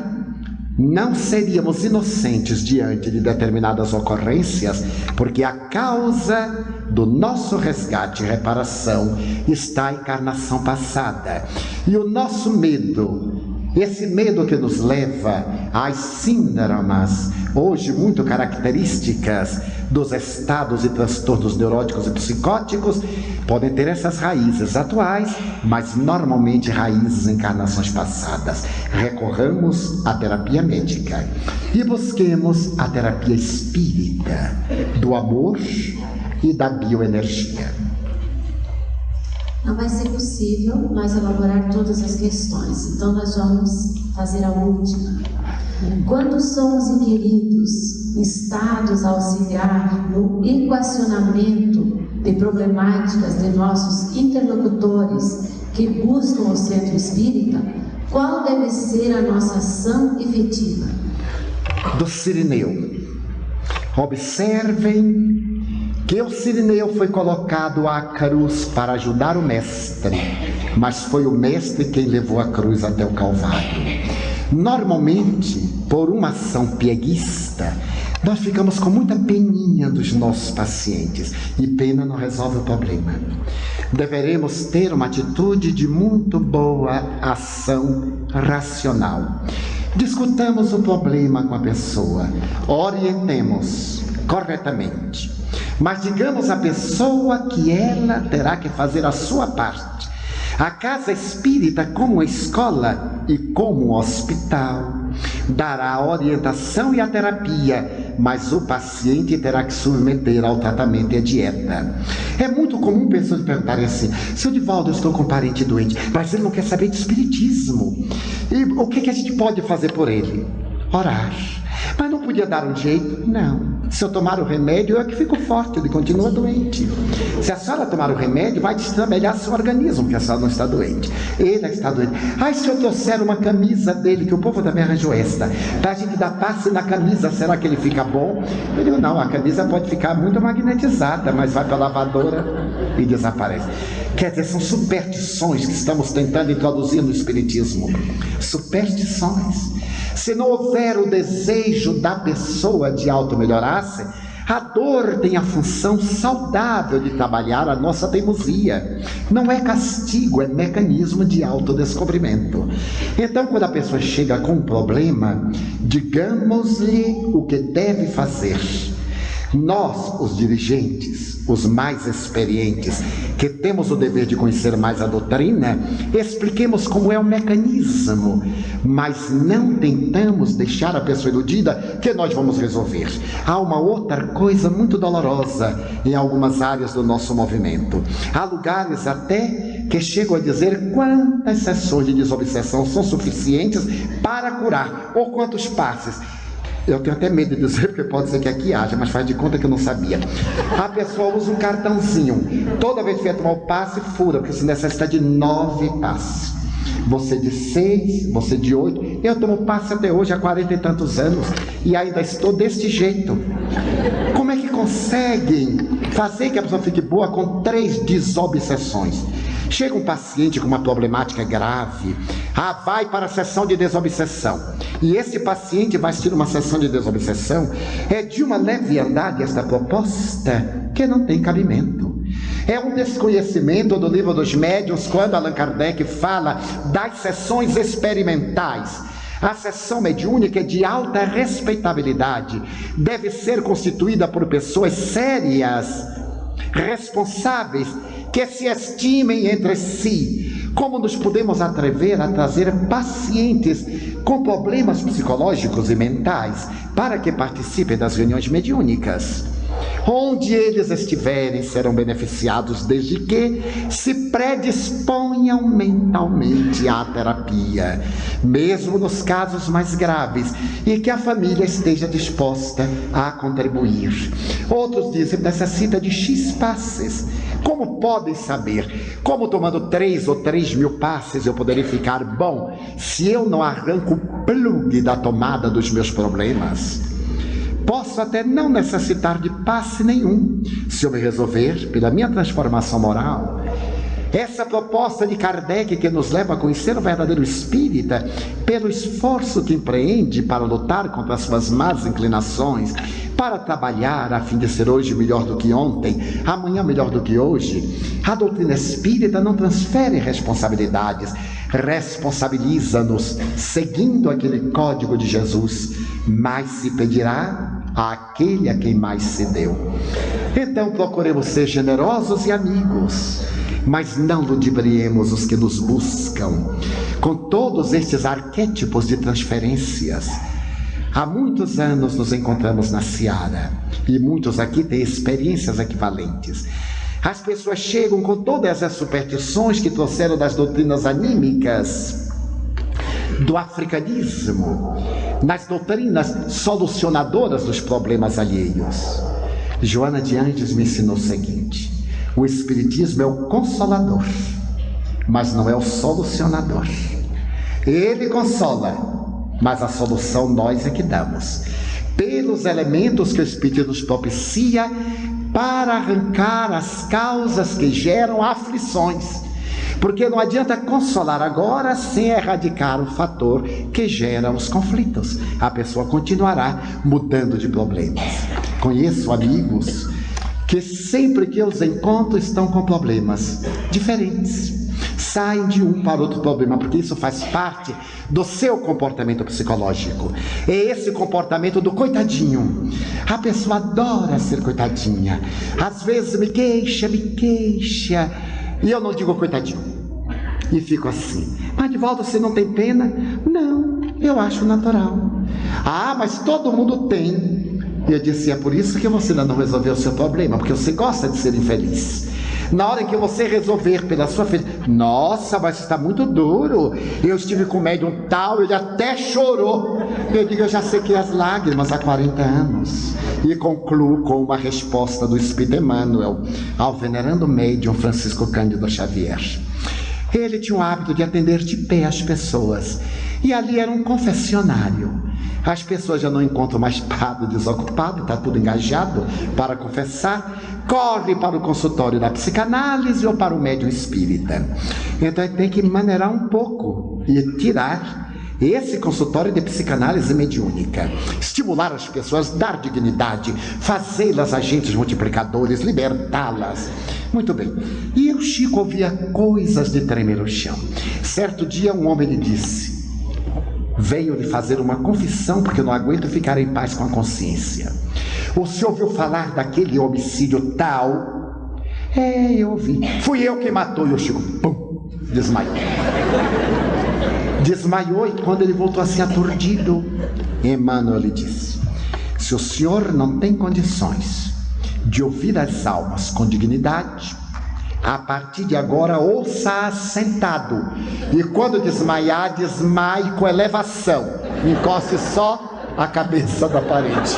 não seríamos inocentes diante de determinadas ocorrências, porque a causa do nosso resgate e reparação está a encarnação passada. E o nosso medo, esse medo que nos leva às síndromes, hoje muito características dos estados e transtornos neuróticos e psicóticos, podem ter essas raízes atuais, mas normalmente raízes em encarnações passadas. Recorramos à terapia médica e busquemos a terapia espírita do amor e da bioenergia. Não vai ser possível nós elaborar todas as questões, então nós vamos fazer a última. Quando somos inquiridos, instados a auxiliar no equacionamento de problemáticas de nossos interlocutores que buscam o centro espírita, qual deve ser a nossa ação efetiva? Do Cirineu. Observem que o Cirineu foi colocado à cruz para ajudar o mestre, mas foi o mestre quem levou a cruz até o Calvário. Normalmente, por uma ação pieguista, nós ficamos com muita peninha dos nossos pacientes, e pena não resolve o problema. Deveremos ter uma atitude de muito boa ação racional. Discutamos o problema com a pessoa, orientemos corretamente, mas digamos à pessoa que ela terá que fazer a sua parte. A casa espírita, como escola e como hospital, dará a orientação e a terapia, mas o paciente terá que submeter ao tratamento e à dieta. É muito comum pessoas perguntarem assim: seu Divaldo, eu estou com um parente doente, mas ele não quer saber de espiritismo. E o que a gente pode fazer por ele? Orar. Mas não podia dar um jeito? Não. Se eu tomar o remédio, eu é que fico forte, ele continua doente. Se a senhora tomar o remédio, vai destramelhar seu organismo, porque a senhora não está doente. Ele é que está doente. Se eu trouxer uma camisa dele, que o povo também arranjou esta, para a gente dar passe na camisa, será que ele fica bom? Eu digo, não, a camisa pode ficar muito magnetizada, mas vai para a lavadora e desaparece. Quer dizer, são superstições que estamos tentando introduzir no espiritismo. Superstições. Se não houver o desejo da pessoa de auto-melhorar-se, a dor tem a função saudável de trabalhar a nossa teimosia. Não é castigo, é mecanismo de autodescobrimento. Então, quando a pessoa chega com um problema, digamos-lhe o que deve fazer. Nós, os dirigentes, os mais experientes, que temos o dever de conhecer mais a doutrina, expliquemos como é o mecanismo, mas não tentamos deixar a pessoa iludida que nós vamos resolver. Há uma outra coisa muito dolorosa em algumas áreas do nosso movimento. Há lugares até que chegam a dizer quantas sessões de desobsessão são suficientes para curar, ou quantos passes. Eu tenho até medo de dizer, porque pode ser que aqui haja, mas faz de conta que eu não sabia. A pessoa usa um cartãozinho. Toda vez que vai tomar o passe, fura, porque se necessita de 9 passes. Você de 6, você de 8. Eu tomo passe até hoje há 40 e tantos anos e ainda estou deste jeito. Como é que conseguem fazer que a pessoa fique boa com 3 desobsessões? Chega um paciente com uma problemática grave, vai para a sessão de desobsessão, e esse paciente vai assistir uma sessão de desobsessão, é de uma leviandade esta proposta que não tem cabimento. É um desconhecimento do livro dos médiuns, quando Allan Kardec fala das sessões experimentais. A sessão mediúnica é de alta respeitabilidade, deve ser constituída por pessoas sérias, responsáveis, que se estimem entre si. Como nos podemos atrever a trazer pacientes com problemas psicológicos e mentais para que participem das reuniões mediúnicas? Onde eles estiverem serão beneficiados, desde que se predisponham mentalmente à terapia, mesmo nos casos mais graves, e que a família esteja disposta a contribuir. Outros dizem que necessita de X passes. Como podem saber? Como tomando 3 ou 3.000 passes eu poderei ficar bom se eu não arranco o plug da tomada dos meus problemas? Posso até não necessitar de passe nenhum, se eu me resolver pela minha transformação moral. Essa proposta de Kardec, que nos leva a conhecer o verdadeiro espírita, pelo esforço que empreende para lutar contra as suas más inclinações, para trabalhar a fim de ser hoje melhor do que ontem, amanhã melhor do que hoje. A doutrina espírita não transfere responsabilidades, responsabiliza-nos seguindo aquele código de Jesus, mas se pedirá àquele a quem mais se deu. Então procuremos ser generosos e amigos, mas não ludibriemos os que nos buscam com todos estes arquétipos de transferências. Há muitos anos nos encontramos na seara e muitos aqui têm experiências equivalentes. As pessoas chegam com todas as superstições que trouxeram das doutrinas anímicas, do africanismo, nas doutrinas solucionadoras dos problemas alheios. Joana de Anjos me ensinou o seguinte: o Espiritismo é o consolador, mas não é o solucionador. Ele consola, mas a solução nós é que damos, pelos elementos que o Espírito nos propicia para arrancar as causas que geram aflições. Porque não adianta consolar agora sem erradicar o fator que gera os conflitos. A pessoa continuará mudando de problemas. Conheço amigos que sempre que eu os encontro estão com problemas diferentes. Saem de um para outro problema, porque isso faz parte do seu comportamento psicológico. É esse comportamento do coitadinho. A pessoa adora ser coitadinha. Às vezes me queixa, e eu não digo coitadinho. E fico assim: mas de volta você não tem pena? Não, eu acho natural. Ah, mas todo mundo tem. E eu disse: é por isso que você ainda não resolveu o seu problema, porque você gosta de ser infeliz. Na hora que você resolver pela sua felicidade, nossa, mas está muito duro. Eu estive com o médium tal, ele até chorou. Eu digo: eu já sequei as lágrimas há 40 anos. E concluo com uma resposta do Espírito Emmanuel ao venerando médium Francisco Cândido Xavier. Ele tinha o hábito de atender de pé as pessoas, e ali era um confessionário. As pessoas já não encontram mais padre desocupado, está tudo engajado para confessar, corre para o consultório da psicanálise ou para o médium espírita. Então ele tem que maneirar um pouco e tirar esse consultório de psicanálise mediúnica, estimular as pessoas, dar dignidade, fazê-las agentes multiplicadores, libertá-las. Muito bem. E o Chico ouvia coisas de tremer o chão. Certo dia um homem lhe disse: venho lhe fazer uma confissão, porque eu não aguento ficar em paz com a consciência. O senhor ouviu falar daquele homicídio tal? É, eu ouvi. Fui eu que matou. E o Chico, pum, desmaiou. Desmaiou, e quando ele voltou assim aturdido, Emmanuel lhe disse: se o senhor não tem condições de ouvir as almas com dignidade, a partir de agora ouça sentado, e quando desmaiar, desmaie com elevação, encoste só a cabeça da parede.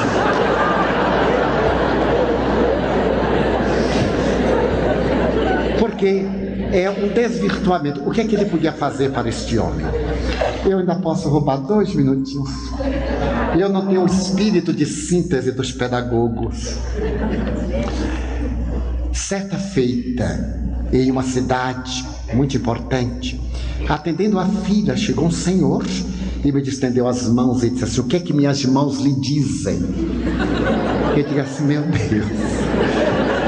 Porque é um desvirtuamento. O que é que ele podia fazer para este homem? Eu ainda posso roubar 2 minutinhos. Eu não tenho o espírito de síntese dos pedagogos. Certa feita, em uma cidade muito importante, atendendo a filha, chegou um senhor e me estendeu as mãos e disse assim: o que é que minhas mãos lhe dizem? Eu digo assim: meu Deus,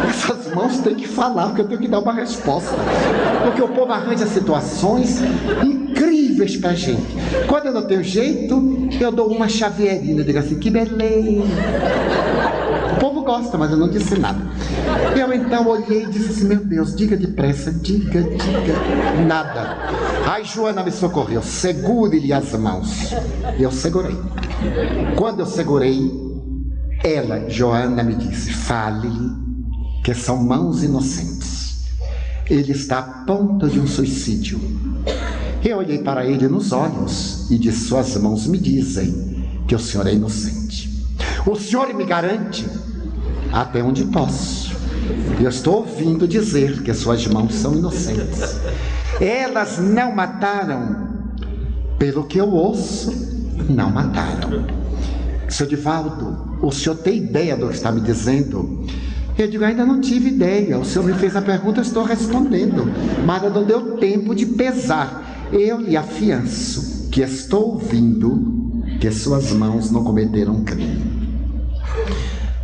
essas mãos têm que falar, porque eu tenho que dar uma resposta. Porque o povo arranja situações incríveis pra gente. Quando eu não tenho jeito, eu dou uma chaveirina, eu digo assim: que beleza. O povo gosta, mas eu não disse nada. Eu então olhei e disse assim: meu Deus, diga depressa, diga. Nada. Aí Joana me socorreu: segure-lhe as mãos. Eu segurei. Quando eu segurei, Ela, Joana, me disse: fale-lhe que são mãos inocentes. Ele está a ponto de um suicídio. Eu olhei para ele nos olhos e disse: suas mãos me dizem que o senhor é inocente. O senhor me garante até onde posso. Eu estou ouvindo dizer que suas mãos são inocentes. Elas não mataram. Pelo que eu ouço, não mataram. Seu Divaldo, o senhor tem ideia do que está me dizendo? Eu digo: ainda não tive ideia. O senhor me fez a pergunta, eu estou respondendo. Mas não deu tempo de pesar. Eu lhe afianço que estou ouvindo que suas mãos não cometeram crime.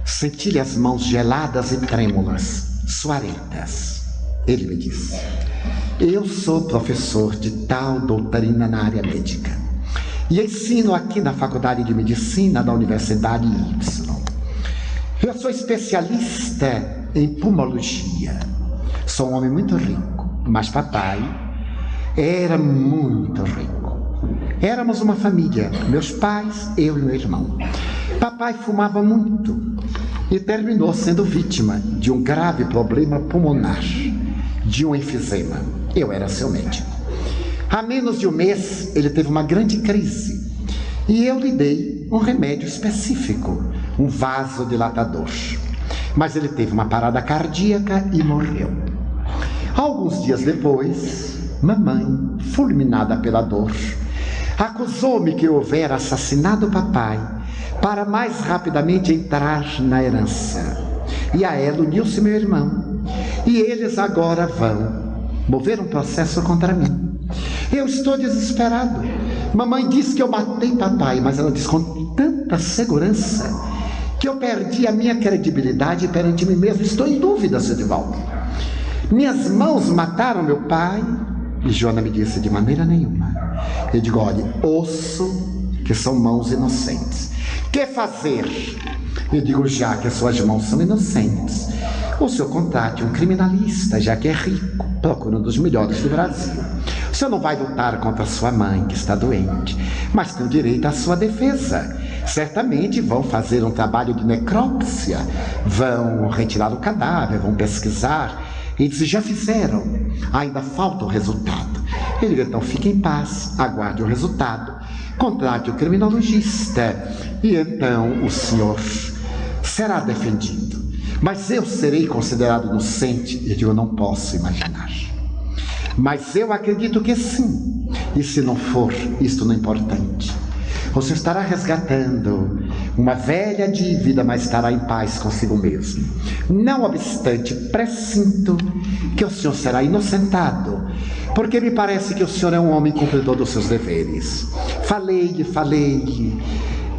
Senti-lhe as mãos geladas e trêmulas, suarentas. Ele me disse: eu sou professor de tal doutrina na área médica e ensino aqui na Faculdade de Medicina da Universidade Y. Eu sou especialista em pulmologia. Sou um homem muito rico, mas papai era muito rico. Éramos uma família, meus pais, eu e meu irmão. Papai fumava muito e terminou sendo vítima de um grave problema pulmonar, de um enfisema. Eu era seu médico. Há menos de um mês ele teve uma grande crise e eu lhe dei um remédio específico, um vasodilatador. Mas ele teve uma parada cardíaca e morreu. Alguns dias depois, mamãe, fulminada pela dor, acusou-me que eu houvera assassinado o papai para mais rapidamente entrar na herança. E a ela uniu-se meu irmão. E eles agora vão mover um processo contra mim. Eu estou desesperado. Mamãe disse que eu matei papai, mas ela disse com tanta segurança que eu perdi a minha credibilidade perante mim mesmo. Estou em dúvida, seu Divaldo. Minhas mãos mataram meu pai? E Joana me disse: de maneira nenhuma. Eu digo: olha, ouço que são mãos inocentes. Que fazer? Eu digo: já que as suas mãos são inocentes, o senhor contrate um criminalista, já que é rico, procura um dos melhores do Brasil. O senhor não vai lutar contra a sua mãe, que está doente, mas tem direito à sua defesa. Certamente vão fazer um trabalho de necrópsia, vão retirar o cadáver, vão pesquisar. Eles já fizeram, ainda falta o resultado. Ele então fique em paz, aguarde o resultado, contrate o criminologista e então o senhor será defendido. Mas eu serei considerado inocente? Eu digo: não posso imaginar. Mas eu acredito que sim. E se não for, isto não é importante. Você estará resgatando uma velha dívida, mas estará em paz consigo mesmo. Não obstante, pressinto que o senhor será inocentado, porque me parece que o senhor é um homem cumpridor dos seus deveres. Falei-lhe,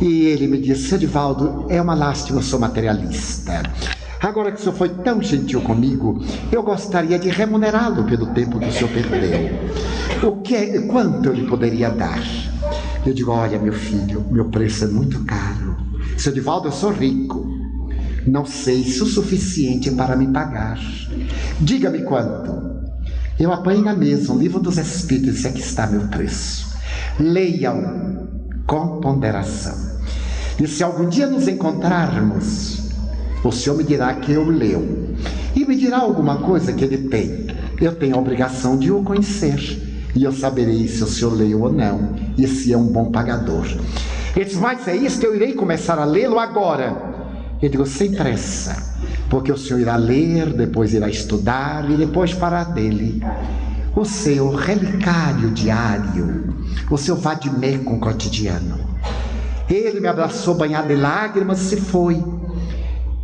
e ele me disse: seu Divaldo, é uma lástima, eu sou materialista. Agora que o senhor foi tão gentil comigo, eu gostaria de remunerá-lo pelo tempo que o senhor perdeu. Quanto eu lhe poderia dar? Eu digo: olha, meu filho, meu preço é muito caro. Seu Divaldo, eu sou rico. Não sei se o suficiente para me pagar. Diga-me quanto. Eu apanhei na mesa um livro dos Espíritos e aqui está meu preço. Leia-o com ponderação. E se algum dia nos encontrarmos, o senhor me dirá que eu leio e me dirá alguma coisa que ele tem. Eu tenho a obrigação de o conhecer e eu saberei se o senhor leu ou não e se é um bom pagador. Ele diz: mas é isso, eu irei começar a lê-lo agora. Eu digo: sem pressa, porque o senhor irá ler, depois irá estudar e depois fará dele o seu relicário diário, o seu vademecum cotidiano. Ele me abraçou banhado de lágrimas e se foi.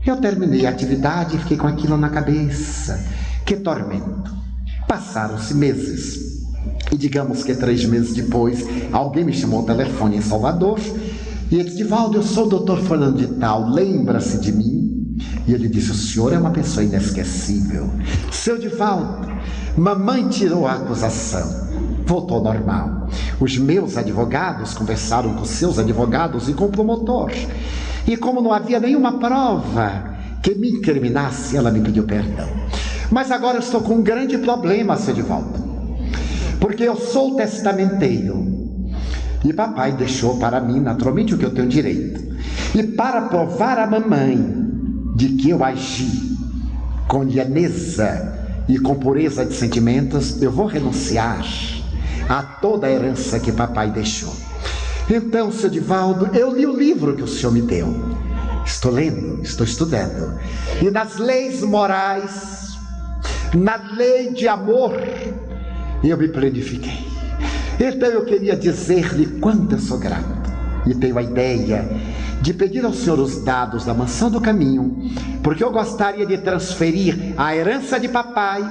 Eu terminei a atividade e fiquei com aquilo na cabeça. Que tormento! Passaram-se meses. E digamos que 3 meses depois, alguém me chamou ao telefone em Salvador. E ele disse: Divaldo, eu sou o doutor fulano de tal, lembra-se de mim? E ele disse: o senhor é uma pessoa inesquecível. Seu Divaldo, mamãe tirou a acusação. Voltou ao normal. Os meus advogados conversaram com seus advogados e com o promotor. E como não havia nenhuma prova que me incriminasse, ela me pediu perdão. Mas agora eu estou com um grande problema, seu Divaldo, porque eu sou testamenteiro. E papai deixou para mim, naturalmente, o que eu tenho direito. E para provar à mamãe de que eu agi com lhaneza e com pureza de sentimentos, eu vou renunciar a toda a herança que papai deixou. Então, seu Divaldo, eu li o livro que o senhor me deu. Estou lendo, estou estudando. E nas leis morais, na lei de amor, eu me planifiquei. Então eu queria dizer-lhe quanto eu sou grato. E tenho a ideia de pedir ao senhor os dados da Mansão do Caminho, porque eu gostaria de transferir a herança de papai,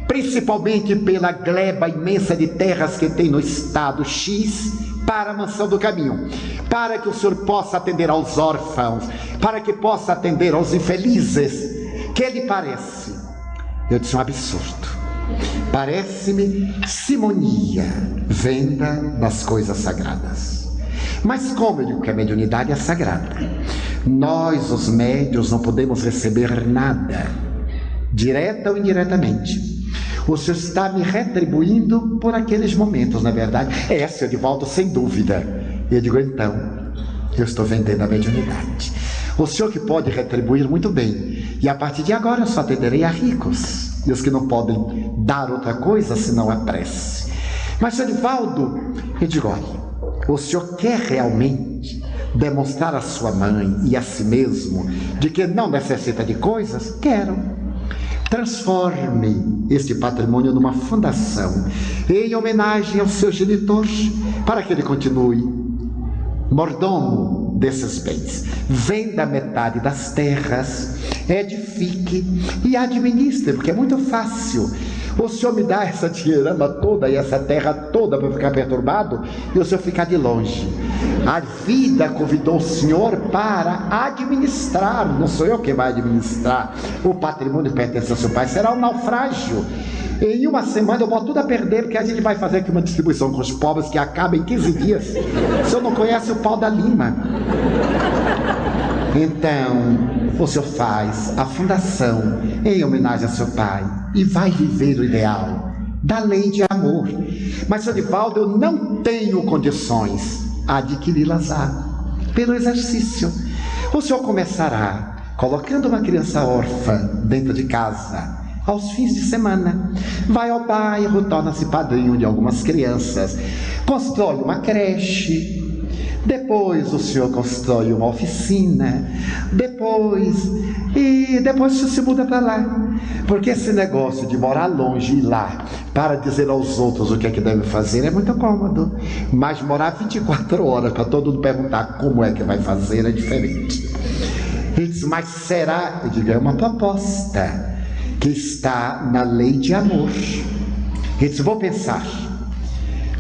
principalmente pela gleba imensa de terras que tem no estado X, para a Mansão do Caminho, para que o senhor possa atender aos órfãos, para que possa atender aos infelizes. Que lhe parece? Eu disse: um absurdo. Parece-me simonia, venda das coisas sagradas. Mas como eu digo que a mediunidade é sagrada, nós, os médiuns, não podemos receber nada, direta ou indiretamente. O senhor está me retribuindo por aqueles momentos, na verdade. Seu Divaldo, sem dúvida. Eu digo: então, eu estou vendendo a mediunidade. O senhor que pode retribuir, muito bem. E a partir de agora eu só atenderei a ricos, e os que não podem dar outra coisa senão a prece. Mas, senhor Divaldo, eu digo: olha, o senhor quer realmente demonstrar à sua mãe e a si mesmo de que não necessita de coisas? Quero. Transforme este patrimônio numa fundação em homenagem ao seu genitor, para que ele continue mordomo desses bens. Venda metade das terras, edifique e administre, porque é muito fácil. O senhor me dá essa dinheirama toda e essa terra toda para ficar perturbado e o senhor ficar de longe. A vida convidou o senhor para administrar, não sou eu quem vai administrar. O patrimônio pertence ao seu pai, será um naufrágio. Em uma semana eu boto tudo a perder, porque a gente vai fazer aqui uma distribuição com os pobres que acaba em 15 dias. O senhor não conhece o pau da lima. Então, o senhor faz a fundação em homenagem ao seu pai e vai viver o ideal da lei de amor. Mas, senhor Divaldo, eu não tenho condições a adquiri-las pelo exercício. O senhor começará colocando uma criança órfã dentro de casa aos fins de semana, vai ao bairro, torna-se padrinho de algumas crianças, constrói uma creche. Depois o senhor constrói uma oficina, depois o senhor se muda para lá. Porque esse negócio de morar longe e ir lá para dizer aos outros o que é que deve fazer é muito cômodo. Mas morar 24 horas para todo mundo perguntar como é que vai fazer é diferente. Ele diz: mas será? Eu digo: é uma proposta que está na lei de amor. Ele diz: vou pensar.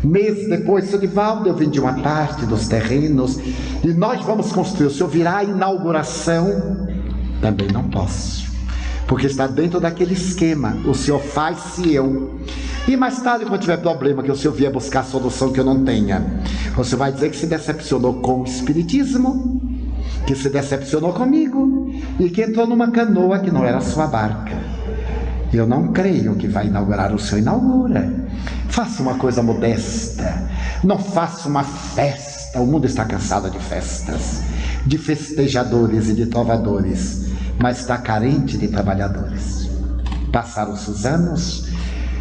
Meses depois, seu Divaldo, eu vendi uma parte dos terrenos e nós vamos construir. O senhor virá a inauguração? Também não posso, porque está dentro daquele esquema. O senhor faz-se eu. E mais tarde, quando tiver problema, que o senhor vier buscar a solução que eu não tenha, o senhor vai dizer que se decepcionou com o espiritismo, que se decepcionou comigo e que entrou numa canoa que não era a sua barca. Eu não creio que vai inaugurar. O senhor inaugura. Faça uma coisa modesta, não faça uma festa. O mundo está cansado de festas, de festejadores e de trovadores, mas está carente de trabalhadores. Passaram-se os anos,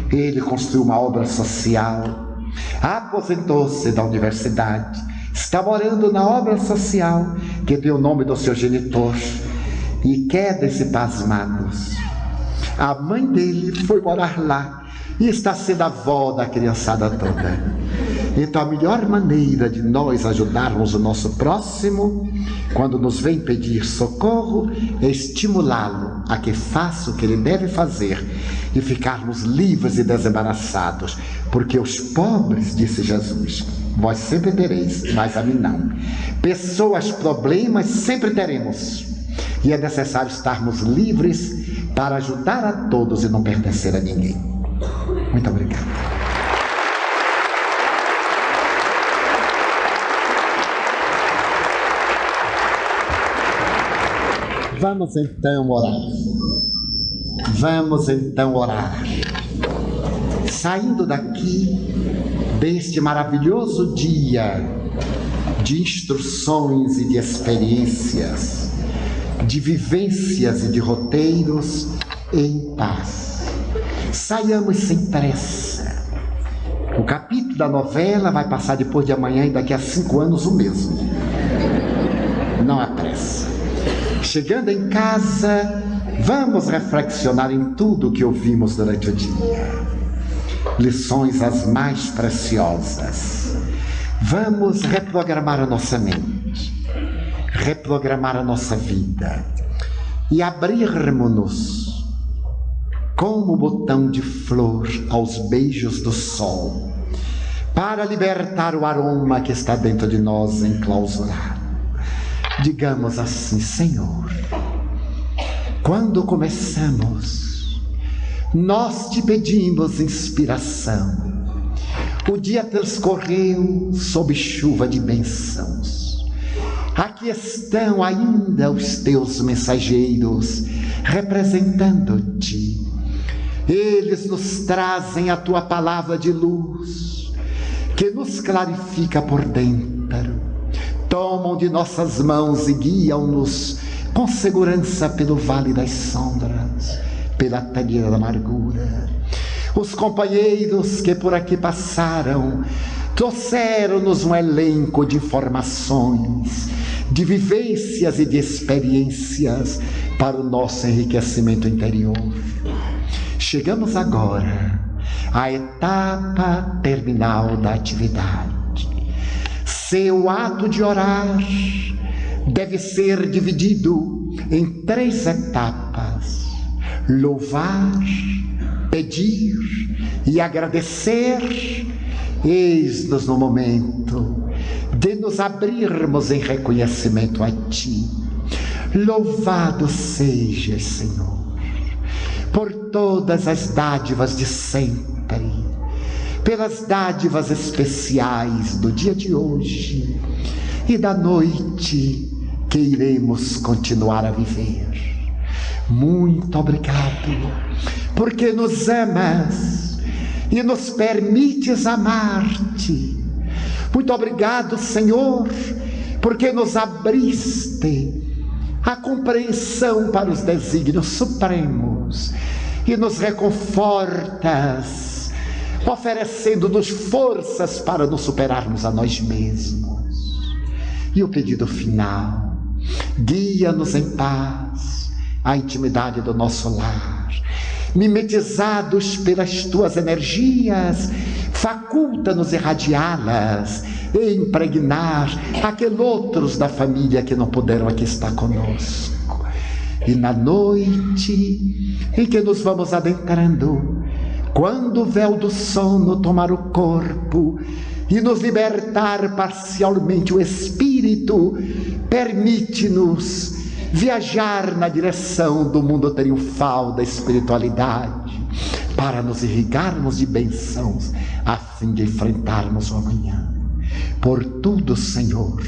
ele construiu uma obra social, aposentou-se da universidade, está morando na obra social que tem o nome do seu genitor, e queda-se pasmados. A mãe dele foi morar lá e está sendo a avó da criançada toda. Então a melhor maneira de nós ajudarmos o nosso próximo, quando nos vem pedir socorro, é estimulá-lo a que faça o que ele deve fazer e ficarmos livres e desembaraçados. Porque os pobres, disse Jesus, vós sempre tereis, mas a mim não. Pessoas, problemas sempre teremos. E é necessário estarmos livres para ajudar a todos e não pertencer a ninguém. Muito obrigado. Vamos então orar. Vamos então orar. Saindo daqui, deste maravilhoso dia de instruções e de experiências, de vivências e de roteiros em paz. Saiamos sem pressa. O capítulo da novela vai passar depois de amanhã e daqui a 5 anos o mesmo. Não há pressa. Chegando em casa, vamos reflexionar em tudo o que ouvimos durante o dia. Lições as mais preciosas. Vamos reprogramar a nossa mente, reprogramar a nossa vida e abrirmos-nos como o botão de flor aos beijos do sol, para libertar o aroma que está dentro de nós enclausurado. Digamos assim: Senhor, quando começamos, nós te pedimos inspiração. O dia transcorreu sob chuva de bênçãos. Aqui estão ainda os teus mensageiros, representando-te. Eles nos trazem a tua palavra de luz, que nos clarifica por dentro. Tomam de nossas mãos e guiam-nos com segurança pelo vale das sombras, pela trilha da amargura. Os companheiros que por aqui passaram trouxeram-nos um elenco de informações, de vivências e de experiências para o nosso enriquecimento interior. Chegamos agora à etapa terminal da atividade. Seu ato de orar deve ser dividido em 3 etapas: louvar, pedir e agradecer. Eis-nos no momento de nos abrirmos em reconhecimento a Ti. Louvado sejas, Senhor, por todas as dádivas de sempre, pelas dádivas especiais do dia de hoje e da noite que iremos continuar a viver. Muito obrigado, porque nos amas e nos permites amar-te. Muito obrigado, Senhor, porque nos abriste a compreensão para os desígnios supremos e nos reconfortas, oferecendo-nos forças para nos superarmos a nós mesmos. E o pedido final: guia-nos em paz à intimidade do nosso lar, mimetizados pelas tuas energias, faculta-nos irradiá-las e impregnar aqueles da família que não puderam aqui estar conosco. E na noite em que nos vamos adentrando, quando o véu do sono tomar o corpo e nos libertar parcialmente o espírito, permite-nos viajar na direção do mundo triunfal da espiritualidade, para nos irrigarmos de bênçãos, a fim de enfrentarmos o amanhã. Por tudo, Senhor,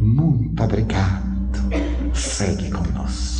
muito obrigado. Segue conosco.